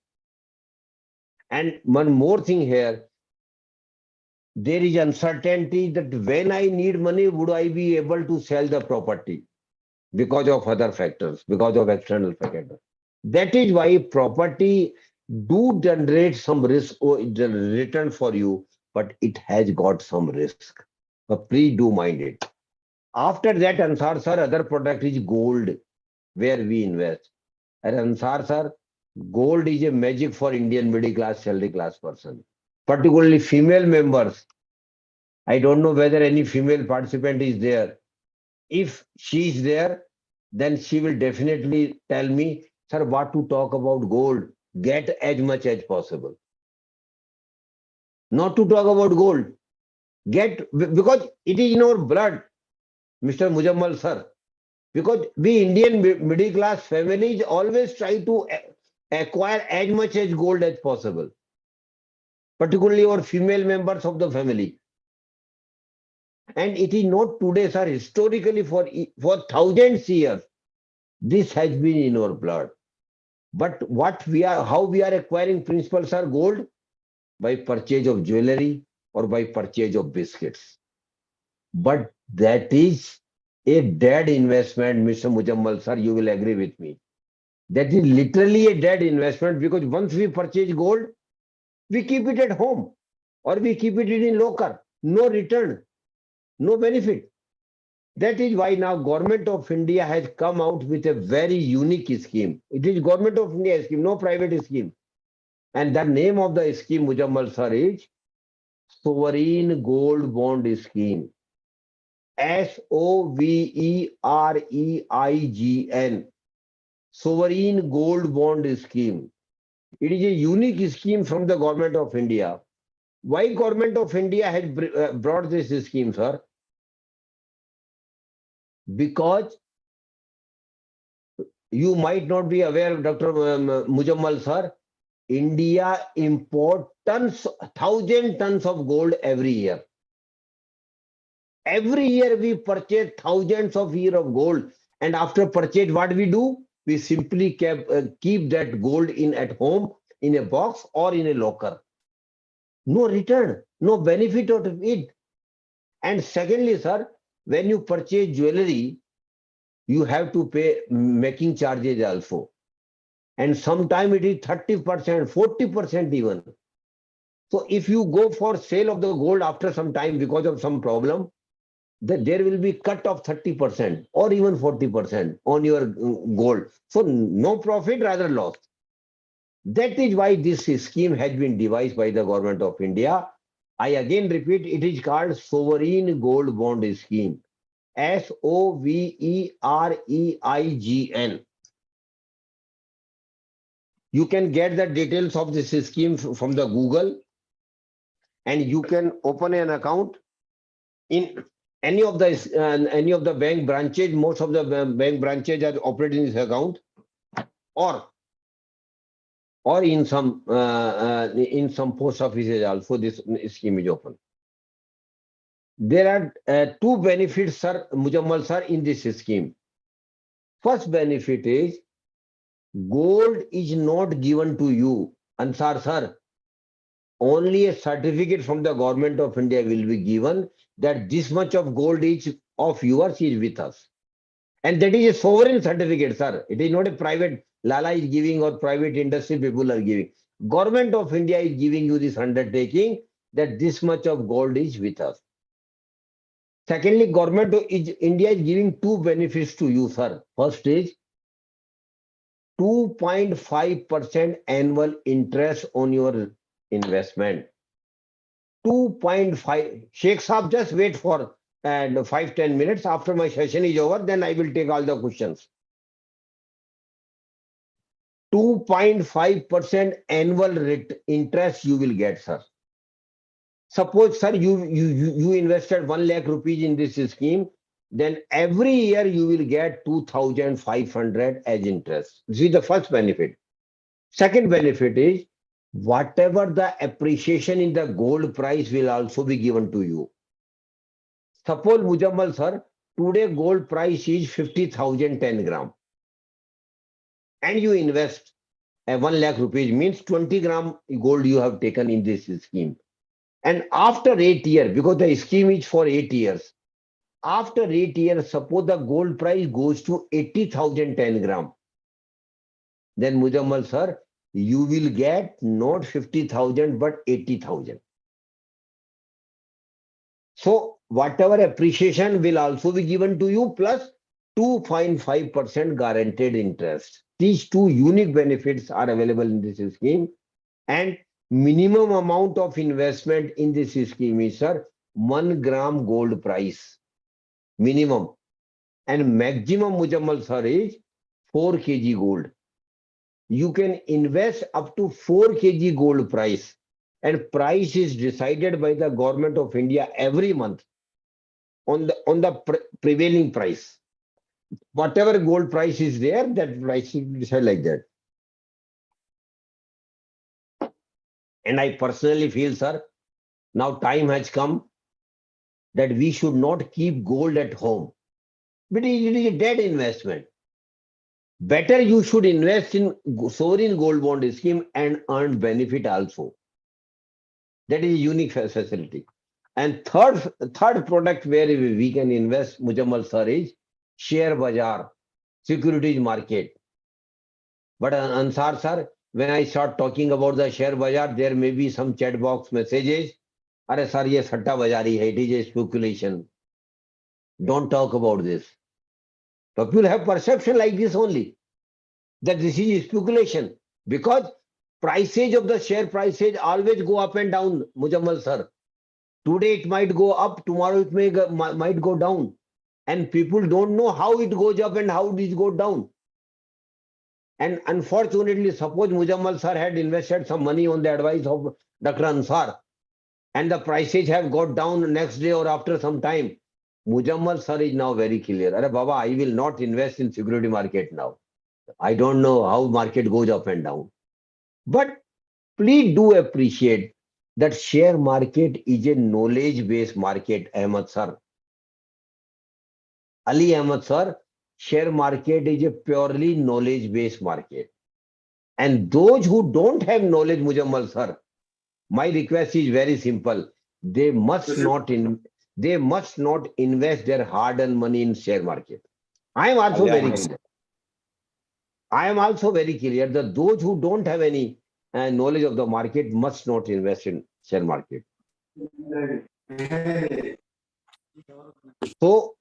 And one more thing here, there is uncertainty that when I need money, would I be able to sell the property, because of other factors, because of external factors. That is why property do generate some risk or return for you, but it has got some risk. But please do mind it. After that, Ansar sir, other product is gold, where we invest. And Ansar sir, gold is a magic for Indian middle class, salary class person, particularly female members. I don't know whether any female participant is there. If she is there, then she will definitely tell me, sir, what to talk about gold. Get as much as possible. Not to talk about gold. Get, because it is in our blood, Mr. Mujammal sir. Because we Indian middle class families always try to acquire as much as gold as possible, particularly our female members of the family. And it is not today, sir. Historically, for thousands years, this has been in our blood. But how we are acquiring principals are gold by purchase of jewelry or by purchase of biscuits. But that is a dead investment, Mr. Mujammal, sir. You will agree with me. That is literally a dead investment because once we purchase gold, we keep it at home or we keep it in locker. No return, no benefit. That is why now Government of India has come out with a very unique scheme. It is Government of India scheme, no private scheme. And the name of the scheme, Mujammal sir, is Sovereign Gold Bond Scheme. SOVEREIGN. Sovereign Gold Bond Scheme. It is a unique scheme from the Government of India. Why Government of India has brought this scheme, sir? Because you might not be aware, Dr. Mujammal sir, India imports tons, 1,000 tons of gold every year. Every year we purchase thousands of years of gold. And after purchase, what we do? We simply keep that gold at home, in a box or in a locker. No return, no benefit out of it. And secondly, sir, when you purchase jewelry, you have to pay making charges also. And sometimes it is 30%, 40% even. So if you go for sale of the gold after some time because of some problem, that there will be cut of 30% or even 40% on your gold. So no profit, rather loss. That is why this scheme has been devised by the Government of India. I again repeat, it is called Sovereign Gold Bond Scheme. SOVEREIGN. You can get the details of this scheme from the Google, and you can open an account in any of the bank branches. Most of the bank branches are operating this account, or in some post offices also this scheme is open. There are two benefits, sir, Mujammal sir, in this scheme. First benefit is gold is not given to you, Ansar sir. Only a certificate from the Government of India will be given that this much of gold is of yours is with us. And that is a sovereign certificate, sir. It is not a private Lala is giving or private industry people are giving. Government of India is giving you this undertaking that this much of gold is with us. Secondly, Government of India is giving two benefits to you, sir. First is 2.5% annual interest on your investment. 2.5. Sheikh Saab, just wait for 5-10 minutes. After my session is over, then I will take all the questions. 2.5% annual interest you will get, sir. Suppose, sir, you invested 1 lakh rupees in this scheme, then every year you will get 2,500 as interest. This is the first benefit. Second benefit is whatever the appreciation in the gold price will also be given to you. Suppose, Mujammal sir, today gold price is 50,000 10 gram. And you invest 1 lakh rupees, means 20 gram gold you have taken in this scheme. And after 8 years, because the scheme is for 8 years, after 8 years, suppose the gold price goes to 80,000 10 gram. Then Mujammal sir, you will get not 50,000 but 80,000. So whatever appreciation will also be given to you plus 2.5% guaranteed interest. These two unique benefits are available in this scheme, and minimum amount of investment in this scheme is, sir, 1 gram gold price minimum, and maximum, Mujammal sir, is 4 kg gold. You can invest up to 4 kg gold price, and price is decided by the Government of India every month on the prevailing price. whatever gold price is there, that price will decide like that. And I personally feel, sir, now time has come that we should not keep gold at home. But it is a dead investment. Better you should invest in sovereign gold bond scheme and earn benefit also. That is a unique facility. And third product where we can invest, Mujammal sir, is share bazaar, securities market. But Ansar sir, when I start talking about the share bazaar, there may be some chat box messages. Are sir, ye satta bazari hai, it is a speculation. Don't talk about this. People have perception like this only, that this is speculation, because prices of the share prices always go up and down, Mujammal sir. Today it might go up, tomorrow it might go down. And people don't know how it goes up and how it goes down. And unfortunately, suppose Mujammal sir had invested some money on the advice of Dr. Ansar, and the prices have got down next day or after some time. Mujammal sir is now very clear. Arey Baba, I will not invest in security market now. I don't know how market goes up and down. But please do appreciate that share market is a knowledge-based market, Ahmed sir. Ali Ahmed sir, share market is a purely knowledge-based market. And those who don't have knowledge, Mujammal sir, my request is very simple. They must not invest their hard-earned money in share market. I am also very clear. I am also very clear that those who don't have any knowledge of the market must not invest in share market. So,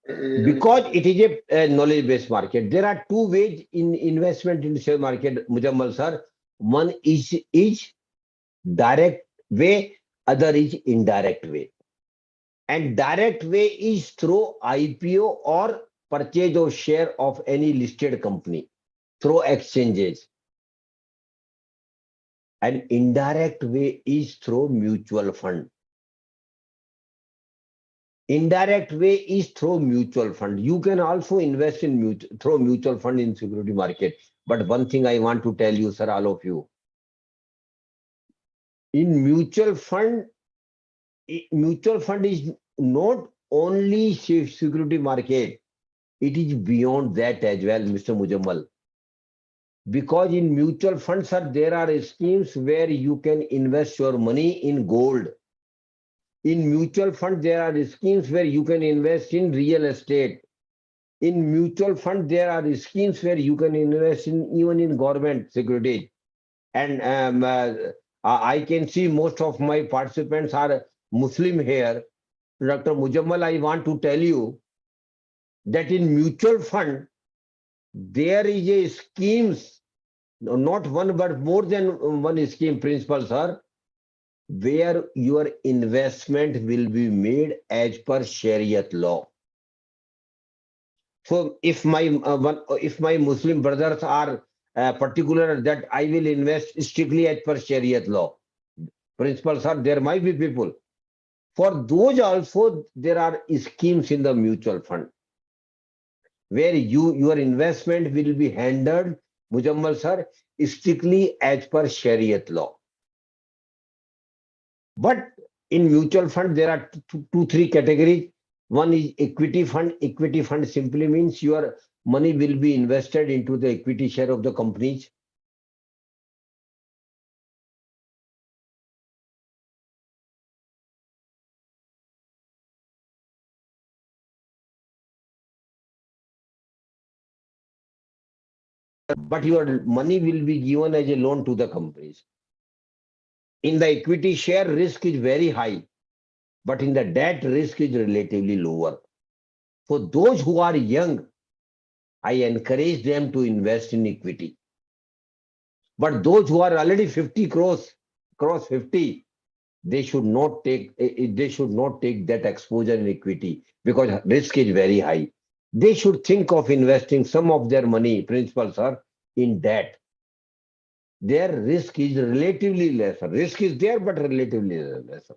because it is a knowledge-based market, there are two ways in investment in share market, Mujammal sir. One is direct way, other is indirect way. And direct way is through IPO or purchase of share of any listed company through exchanges. And indirect way is through mutual fund. Indirect way is through mutual fund. You can also invest in through mutual fund in security market. But one thing I want to tell you, sir, all of you. In mutual fund is not only security market. It is beyond that as well, Mr. Mujammal. Because in mutual funds, sir, there are schemes where you can invest your money in gold. In mutual fund, there are schemes where you can invest in real estate. In mutual fund, there are schemes where you can invest in even in government securities. And I can see most of my participants are Muslim here. Dr. Mujammal, I want to tell you that in mutual fund, there is a schemes, not one, but more than one scheme, principal, sir, where your investment will be made as per Shariat law. So if my Muslim brothers are particular that I will invest strictly as per Shariat law, principal sir, there might be people. For those also, there are schemes in the mutual fund where your investment will be handled, Mujammal sir, strictly as per Shariat law. But in mutual fund, there are three categories. One is equity fund. Equity fund simply means your money will be invested into the equity share of the companies. But your money will be given as a loan to the companies. In the equity share, risk is very high, but in the debt, risk is relatively lower. For those who are young, I encourage them to invest in equity. But those who are already 50 cross 50, they should not take that exposure in equity because risk is very high. They should think of investing some of their money, principal sir, in debt. Their risk is relatively lesser. Risk is there, but relatively lesser.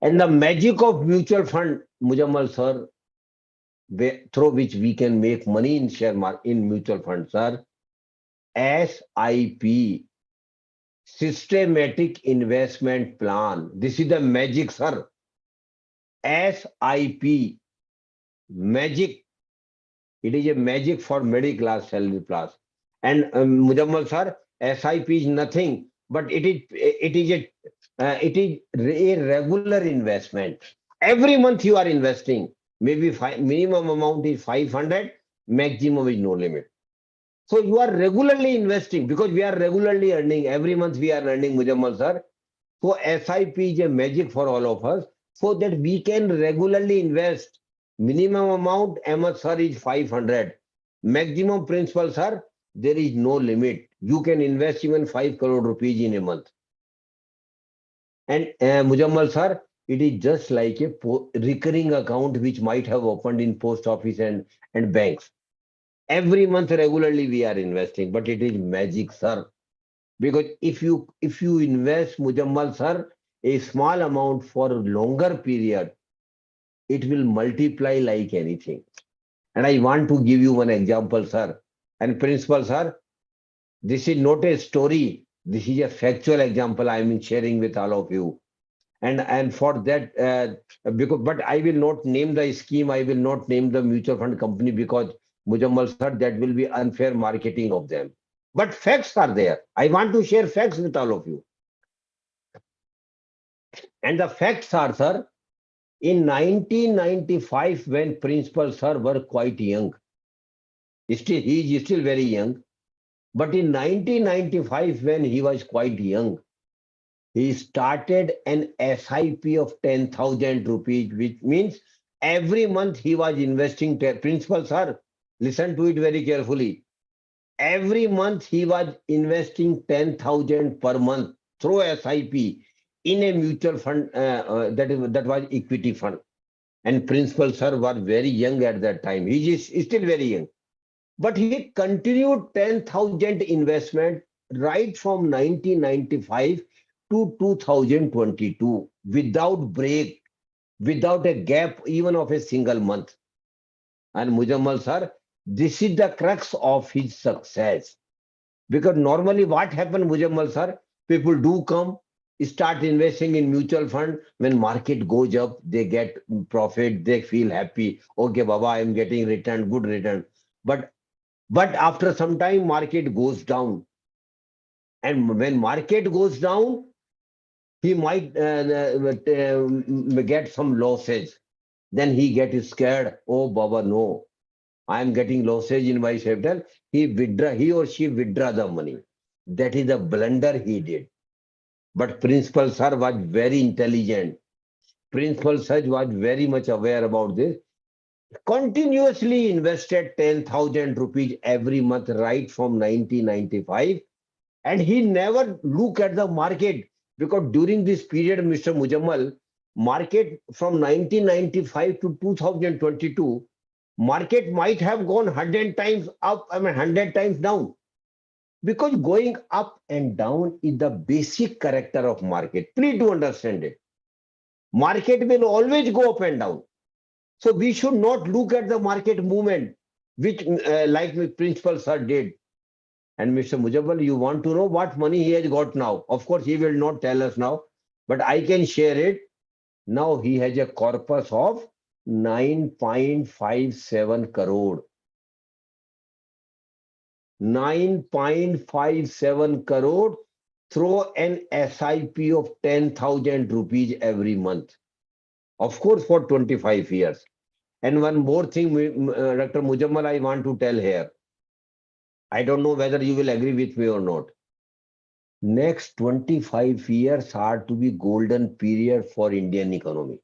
And the magic of mutual fund, Mujammal sir, through which we can make money in share market in mutual funds, sir. SIP, systematic investment plan. This is the magic, sir. SIP, magic. It is a magic for middle class salary class. And Mujammal sir, SIP is nothing, but it is a regular investment. Every month you are investing. Maybe minimum amount is 500, maximum is no limit. So you are regularly investing because we are regularly earning. Every month we are earning, Mujammal sir. So SIP is a magic for all of us so that we can regularly invest. Minimum amount, Ahmed sir, is 500. Maximum principal, sir, there is no limit. You can invest even 5 crore rupees in a month. And Mujammal sir, it is just like a recurring account which might have opened in post office and banks. Every month regularly we are investing, but it is magic, sir. Because if you invest, Mujammal sir, a small amount for a longer period, it will multiply like anything. And I want to give you one example, sir. And principal, sir, this is not a story. This is a factual example I am sharing with all of you. And for that, because but I will not name the scheme. I will not name the mutual fund company because Mujammal sir, that will be unfair marketing of them. But facts are there. I want to share facts with all of you. And the facts are, sir, in 1995, when principal sir were quite young, he is still very young, but in 1995, when he was quite young, he started an SIP of 10,000 rupees, which means every month he was investing. Principal sir, listen to it very carefully. Every month he was investing 10,000 per month through SIP in a mutual fund that was equity fund. And principal sir was very young at that time. He is still very young. But he continued 10,000 investment right from 1995 to 2022 without break, without a gap even of a single month. And Mujammal sir, this is the crux of his success. Because normally what happens, Mujammal sir, people do come, start investing in mutual fund. When market goes up, they get profit, they feel happy. Okay, Baba, I am getting return, good return. But after some time, market goes down. And when market goes down, he might get some losses. Then he gets scared. Oh, Baba, no, I am getting losses in my capital. He or she withdraw the money. That is the blunder he did. But Principal Sir was very intelligent. Principal Sir was very much aware about this. Continuously invested 10,000 rupees every month right from 1995. And he never look at the market because during this period, Mr. Mujammal, market from 1995 to 2022, market might have gone 100 times up, 100 times down. Because going up and down is the basic character of market. Please do understand it. Market will always go up and down. So we should not look at the market movement, which like my principal sir did. And Mr. Mujammal, you want to know what money he has got now? Of course, he will not tell us now, but I can share it. Now he has a corpus of 9.57 crore. 9.57 crore through an SIP of 10,000 rupees every month. Of course, for 25 years. And one more thing, Dr. Mujammal, I want to tell here. I don't know whether you will agree with me or not. Next 25 years are to be golden period for Indian economy.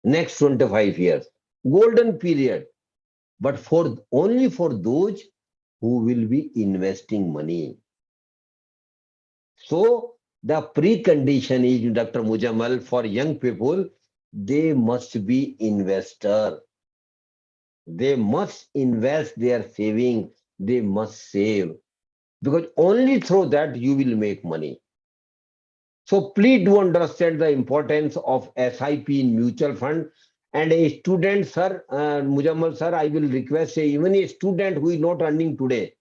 Next 25 years, golden period. But only for those who will be investing money. So the precondition is, Dr. Mujammal, for young people, they must be investor. They must invest their saving. They must save. Because only through that you will make money. So please do understand the importance of SIP in mutual fund. And a student, sir, Mujammal sir, I will request even a student who is not earning today,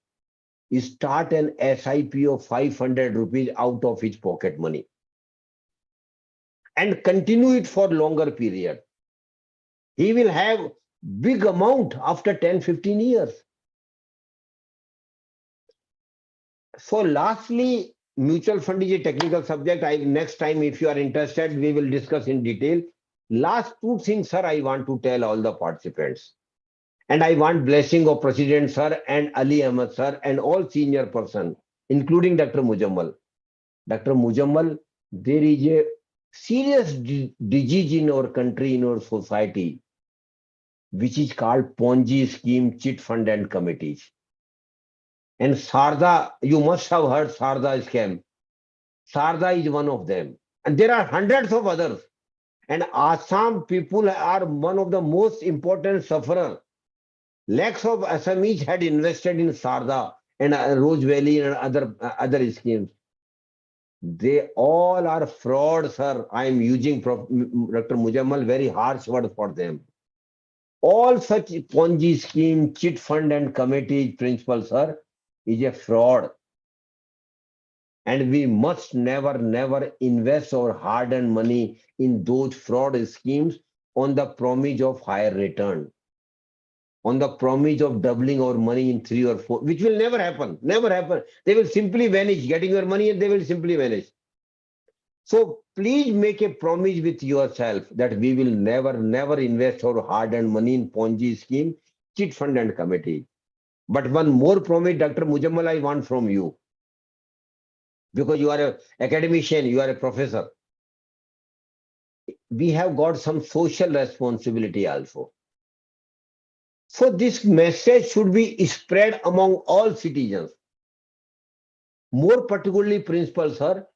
start an SIP of 500 rupees out of his pocket money and continue it for longer period. He will have big amount after 10-15 years. So lastly, mutual fund is a technical subject. Next time, if you are interested, we will discuss in detail. Last two things, sir, I want to tell all the participants. And I want blessing of President, sir, and Ali Ahmed, sir, and all senior person, including Dr. Mujammal. Dr. Mujammal, there is a serious disease in our country, in our society, which is called Ponzi scheme, chit fund and committees. And Sarda, you must have heard Sarda scam. Sarda is one of them. And there are hundreds of others. And Assam people are one of the most important sufferers. Lakhs of Assamese had invested in Sarda and Rose Valley and other schemes. They all are frauds, sir. I am using Dr. Mujammal very harsh word for them. All such Ponzi scheme, chit fund and committee principles, sir, is a fraud. And we must never invest our hard-earned money in those fraud schemes on the promise of higher return, on the promise of doubling our money in 3 or 4, which will never happen, never happen. They will simply vanish, getting your money and they will simply vanish. So please make a promise with yourself that we will never invest our hard-earned money in Ponzi scheme, chit fund and committee. But one more promise, Dr. Mujammal, I want from you. Because you are an academician, you are a professor. We have got some social responsibility also. So this message should be spread among all citizens. More particularly principal sir.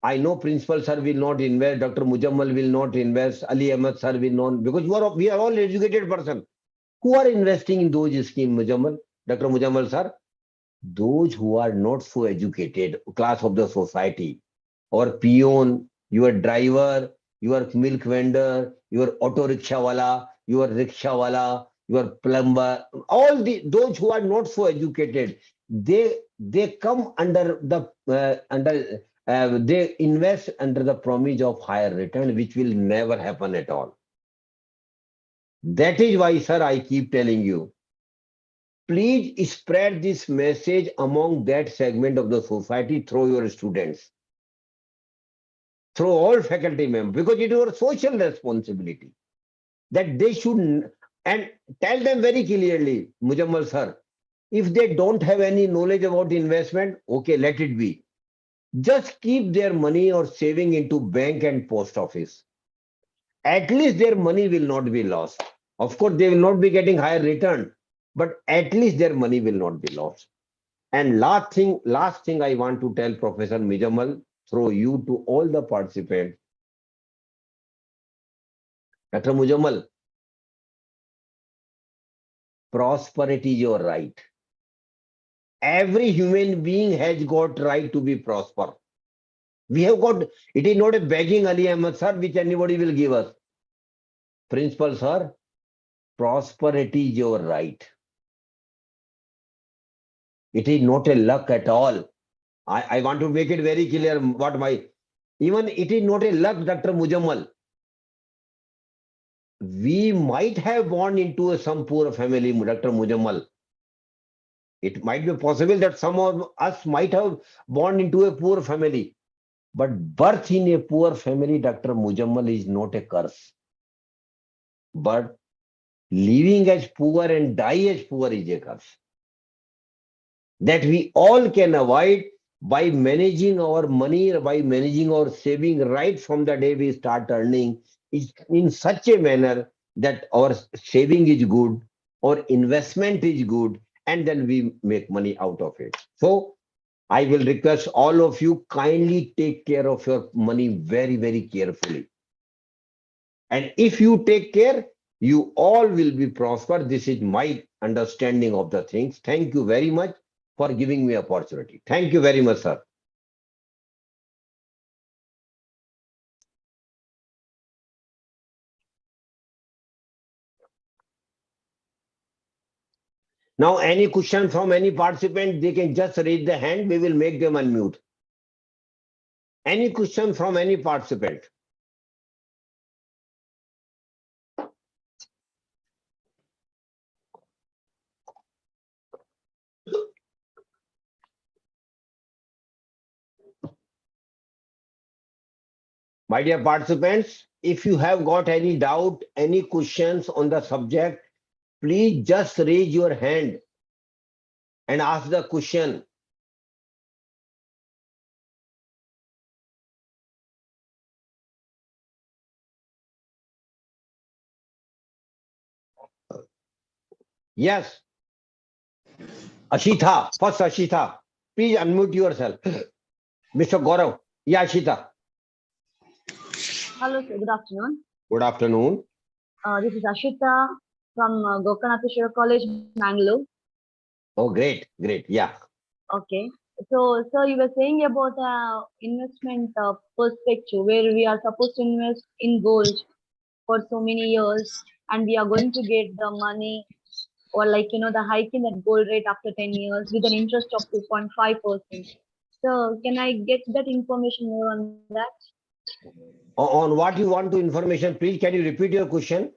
I know principal sir will not invest, Dr. Mujammal will not invest, Ali Ahmed sir will not, because we are all educated person. Who are investing in those schemes, Mujammal, Dr. Mujammal sir? Those who are not so educated, class of the society, or peon, your driver, your milk vendor, your auto rickshaw wala, your rickshaw wala, your plumber, all those who are not so educated, they come under the they invest under the promise of higher return, which will never happen at all. That is why, sir, I keep telling you, please spread this message among that segment of the society through your students, through all faculty members, because it is your social responsibility that they should, and tell them very clearly, Mujammal sir, if they don't have any knowledge about investment, okay, let it be. Just keep their money or saving into bank and post office. At least their money will not be lost. Of course, they will not be getting higher return, but at least their money will not be lost. And last thing I want to tell Professor Mujammal through you to all the participants. Dr. Mujammal, prosperity is your right. Every human being has got right to be prosper. We have got, it is not a begging, Ali Ahmed sir, which anybody will give us. Principal sir, prosperity is your right. It is not a luck at all. I want to make it very clear what even it is not a luck, Dr. Mujammal. We might have born into some poor family, Dr. Mujammal. It might be possible that some of us might have born into a poor family. But birth in a poor family, Dr. Mujammal, is not a curse. But living as poor and die as poor is a curse. That we all can avoid by managing our money, by managing our saving right from the day we start earning, is in such a manner that our saving is good, our investment is good, and then we make money out of it. So I will request all of you kindly take care of your money very carefully. And if you take care, you all will be prosper. This is my understanding of the things. Thank you very much for giving me opportunity. Thank you very much, sir. Now, any question from any participant, they can just raise the hand. We will make them unmute. Any question from any participant? My dear participants, if you have got any doubt, any questions on the subject, please just raise your hand and ask the question. Yes. Ashita, first Ashita, please unmute yourself. Mr. Gaurav, yeah, Ashita. Hello, sir. Good afternoon. Good afternoon. This is Ashita from Gokanatheshwara College, Mangalore. Oh, great, great. Yeah. Okay. So, sir, you were saying about investment perspective where we are supposed to invest in gold for so many years and we are going to get the money or like, the hike in that gold rate after 10 years with an interest of 2.5%. So, can I get that information more on that? On what you want to information, please can you repeat your question?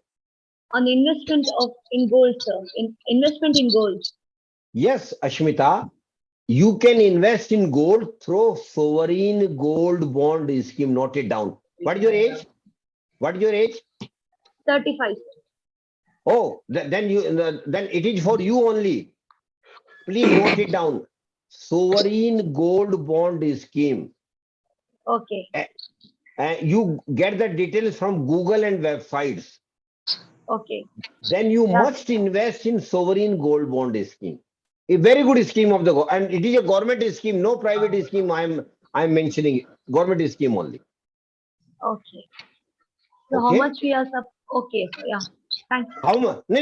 On the investment in gold, sir. Investment in gold. Yes, Ashmita, you can invest in gold through sovereign gold bond scheme. Note it down. What is your age? What is your age? 35. Oh, then it is for you only. Please note it down. Sovereign gold bond scheme. Okay. You get the details from Google and websites. Okay. Then you must invest in sovereign gold bond scheme. A very good scheme of the and it is a government scheme, no private scheme. I'm mentioning government scheme only. Okay. So Okay. how much we are okay, so yeah. Thank you. How much? No,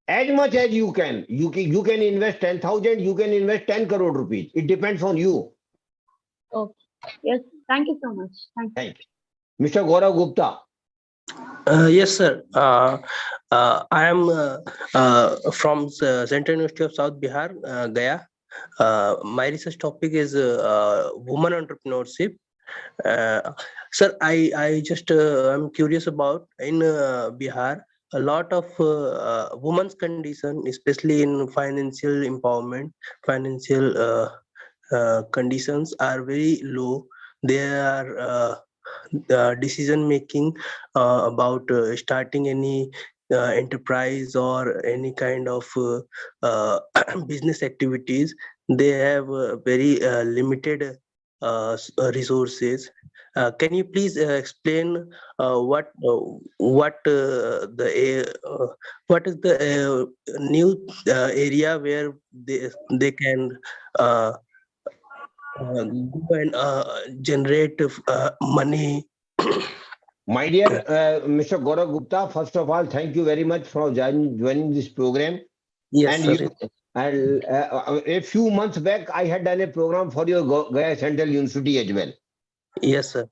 as much as you can. You can invest 10,000. You can invest 10 crore rupees. It depends on you. Okay. Yes. Thank you so much. Thank you. Thank you. Mr. Gaurav Gupta. Yes, sir. I am from the Central University of South Bihar, Gaya. My research topic is woman entrepreneurship. Sir, I just I'm curious about in Bihar a lot of women's condition, especially in financial empowerment, financial conditions are very low. They are decision making about starting any enterprise or any kind of business activities. They have very limited resources. Can you please explain what what is the new area where they can go and generate money? My dear Mr. Gaurav Gupta, first of all, thank you very much for joining this program. Yes, And sir. a few months back, I had done a program for your Gaya Central University as well. Yes, sir.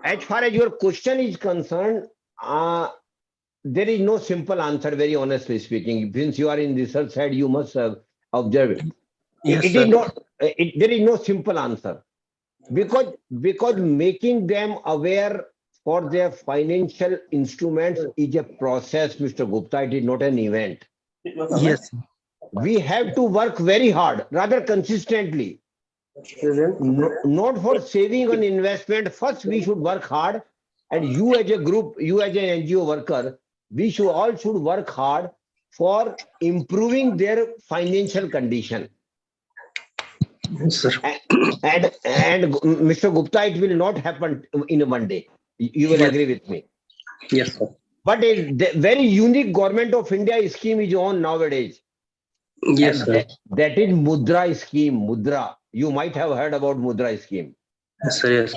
As far as your question is concerned, there is no simple answer, very honestly speaking. Since you are in research side, you must observe it. Yes, It sir. is not, there is no simple answer. Because making them aware for their financial instruments is a process, Mr. Gupta. It is not an event. Yes. We have to work very hard, rather consistently. Not for saving an investment. First, we should work hard. And you as a group, you as an NGO worker, we should work hard for improving their financial condition. Yes, sir. And Mr. Gupta, it will not happen in one day. You will Yes. agree with me. Yes, sir. But a very unique government of India scheme is on nowadays. Yes, sir. That is Mudra scheme. Mudra. You might have heard about Mudra scheme. Yes, sir. Yes.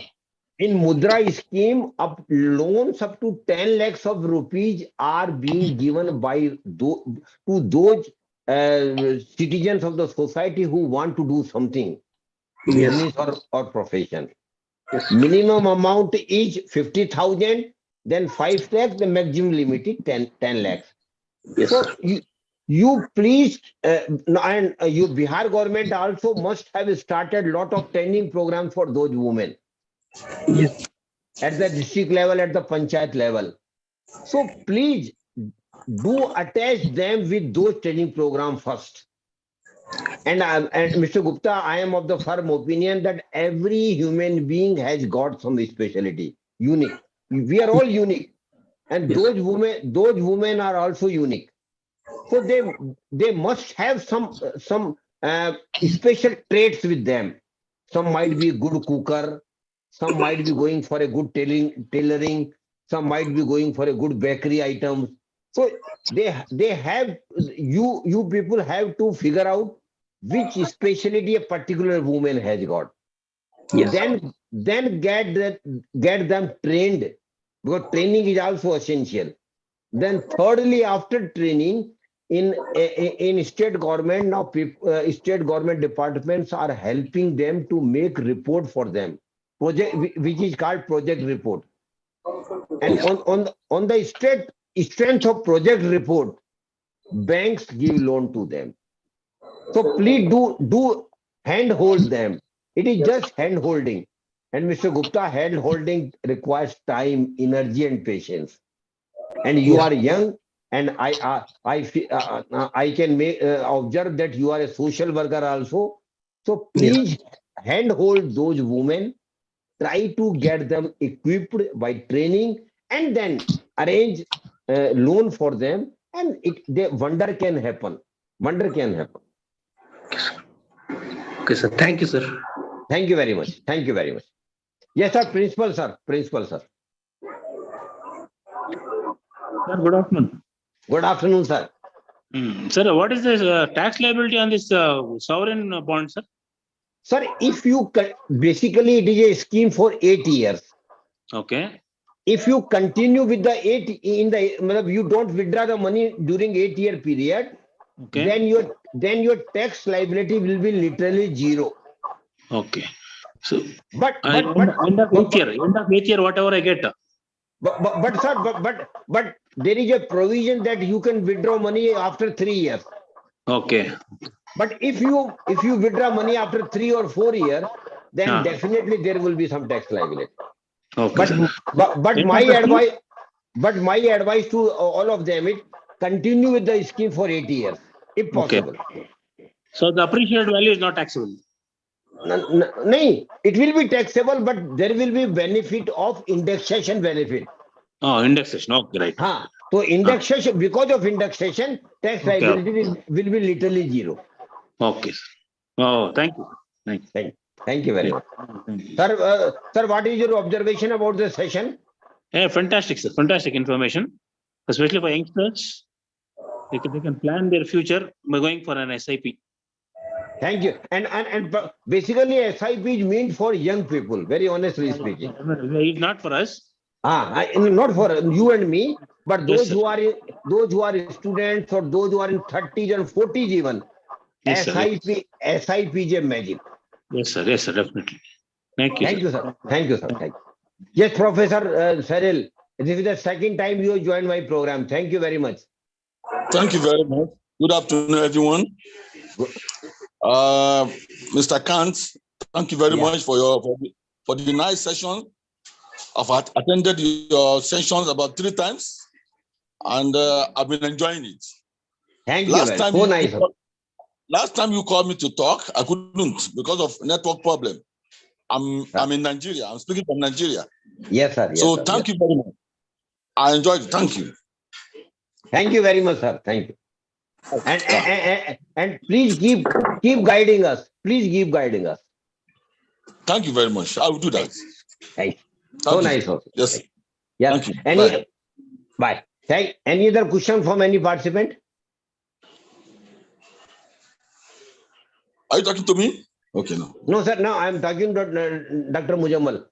In Mudra scheme, loans up to 10 lakhs of rupees are being given by to those citizens of the society who want to do something, Yes. business or profession. Yes. Minimum amount is 50,000, then 5 lakhs, the maximum limit is 10 lakhs. Yes, So sir. you please, and you Bihar government also must have started lot of training programs for those women Yes. at the district level, at the panchayat level. So please do attach them with those training program first. And Mr. Gupta, I am of the firm opinion that every human being has got some specialty, unique. We are all unique, and Yes. those women are also unique. So they must have some special traits with them. Some might be a good cooker, some might be going for a good tailoring, some might be going for a good bakery items. So they have, you people have to figure out which specialty a particular woman has got. Yes. Then get them trained, because training is also essential. Then thirdly, after training, in state government now, state government departments are helping them to make report for them, project which is called project report. And Yes. on the state strength of project report, banks give loan to them. So please do handhold them. It is just hand holding. And Mr. Gupta, hand holding requires time, energy, and patience. And you Yes. are young, and I can observe that you are a social worker also. So Yes. please handhold those women, try to get them equipped by training, and then arrange loan for them, and the wonder can happen. Wonder can happen. Okay, sir. Thank you, sir. Thank you very much. Thank you very much. Yes, sir. Principal, sir. Principal, sir. Sir, good afternoon. Good afternoon, sir. Sir, what is the tax liability on this sovereign bond, sir? Sir, if you basically it is a scheme for 8 years. Okay. If you continue with the you don't withdraw the money during 8-year period, Okay. then your tax liability will be literally zero. Okay. So But end of eighth year, whatever I get. but there is a provision that you can withdraw money after 3 years. Okay. But if you withdraw money after 3 or 4 years, then Ah. definitely there will be some tax liability. Okay, sir. But End my of the scheme? advice, to all of them is continue with the scheme for 8 years, if Okay. possible. So the appreciated value is not taxable. No, it will be taxable, but there will be benefit of indexation benefit. Oh, indexation. Okay, right. So indexation, because of indexation, tax Okay. liability will be literally zero. Okay, sir. Oh, thank you. Thank you. Thank you very much. Thank you. Sir, what is your observation about the session? Yeah, fantastic, sir. Fantastic information, especially for youngsters. They can plan their future by going for an SIP. Thank you. And basically, SIP is meant for young people, very honestly speaking. It's not for us. Not for you and me, but Yes, those sir. who are students, or those who are in 30s and 40s even. Yes, sir. SIP is a magic. Yes, sir. Yes, sir. Definitely. Thank you, Thank sir. you, sir. Thank you, sir. Thank you. Yes, Professor Cyril, this is the second time you joined my program. Thank you very much. Thank you very much. Good afternoon, everyone. Mr. Kant, thank you very much for the nice session. I've attended your sessions about 3 times, and I've been enjoying it. Thank you very much. So nice. Last time you called me to talk, I couldn't because of network problem. I'm in Nigeria. I'm speaking from Nigeria. Yes, sir. Yes, so sir. thank you very much. I enjoyed it. Thank you. Thank you very much, sir. Thank you. And please keep guiding us. Please keep guiding us. Thank you very much. I will do that. Thank you. So nice. Yes. Yes. Thank you. Bye. Any other question from any participant? Are you talking to me? Okay, no. No, sir. No, I'm talking to Dr. Mujammal.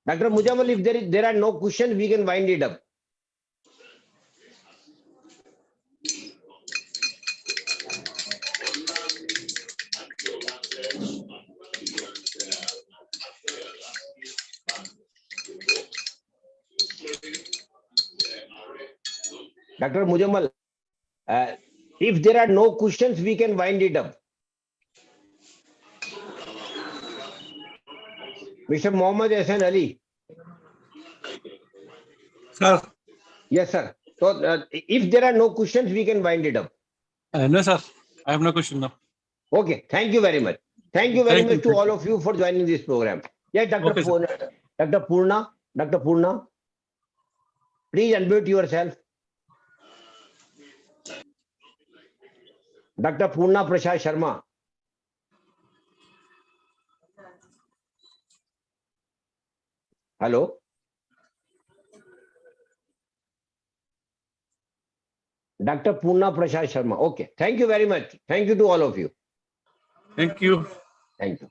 Dr. Mujammal, if there are no questions, we can wind it up. Dr. Mujammal, If there are no questions, we can wind it up. Mr. Mohammed Hassan Ali. Sir, Yes, sir. So if there are no questions, we can wind it up. no, sir. I have no question now. Okay. Thank you very much. Thank you very Thank you, much to thank all you. of you for joining this program. Yes, Dr. Okay, sir. Purna. Dr. Purna. Dr. Purna. Please unmute yourself. Dr. Purna Prasad Sharma. Hello. Dr. Purna Prasad Sharma. Okay. Thank you very much. Thank you to all of you. Thank you. Thank you.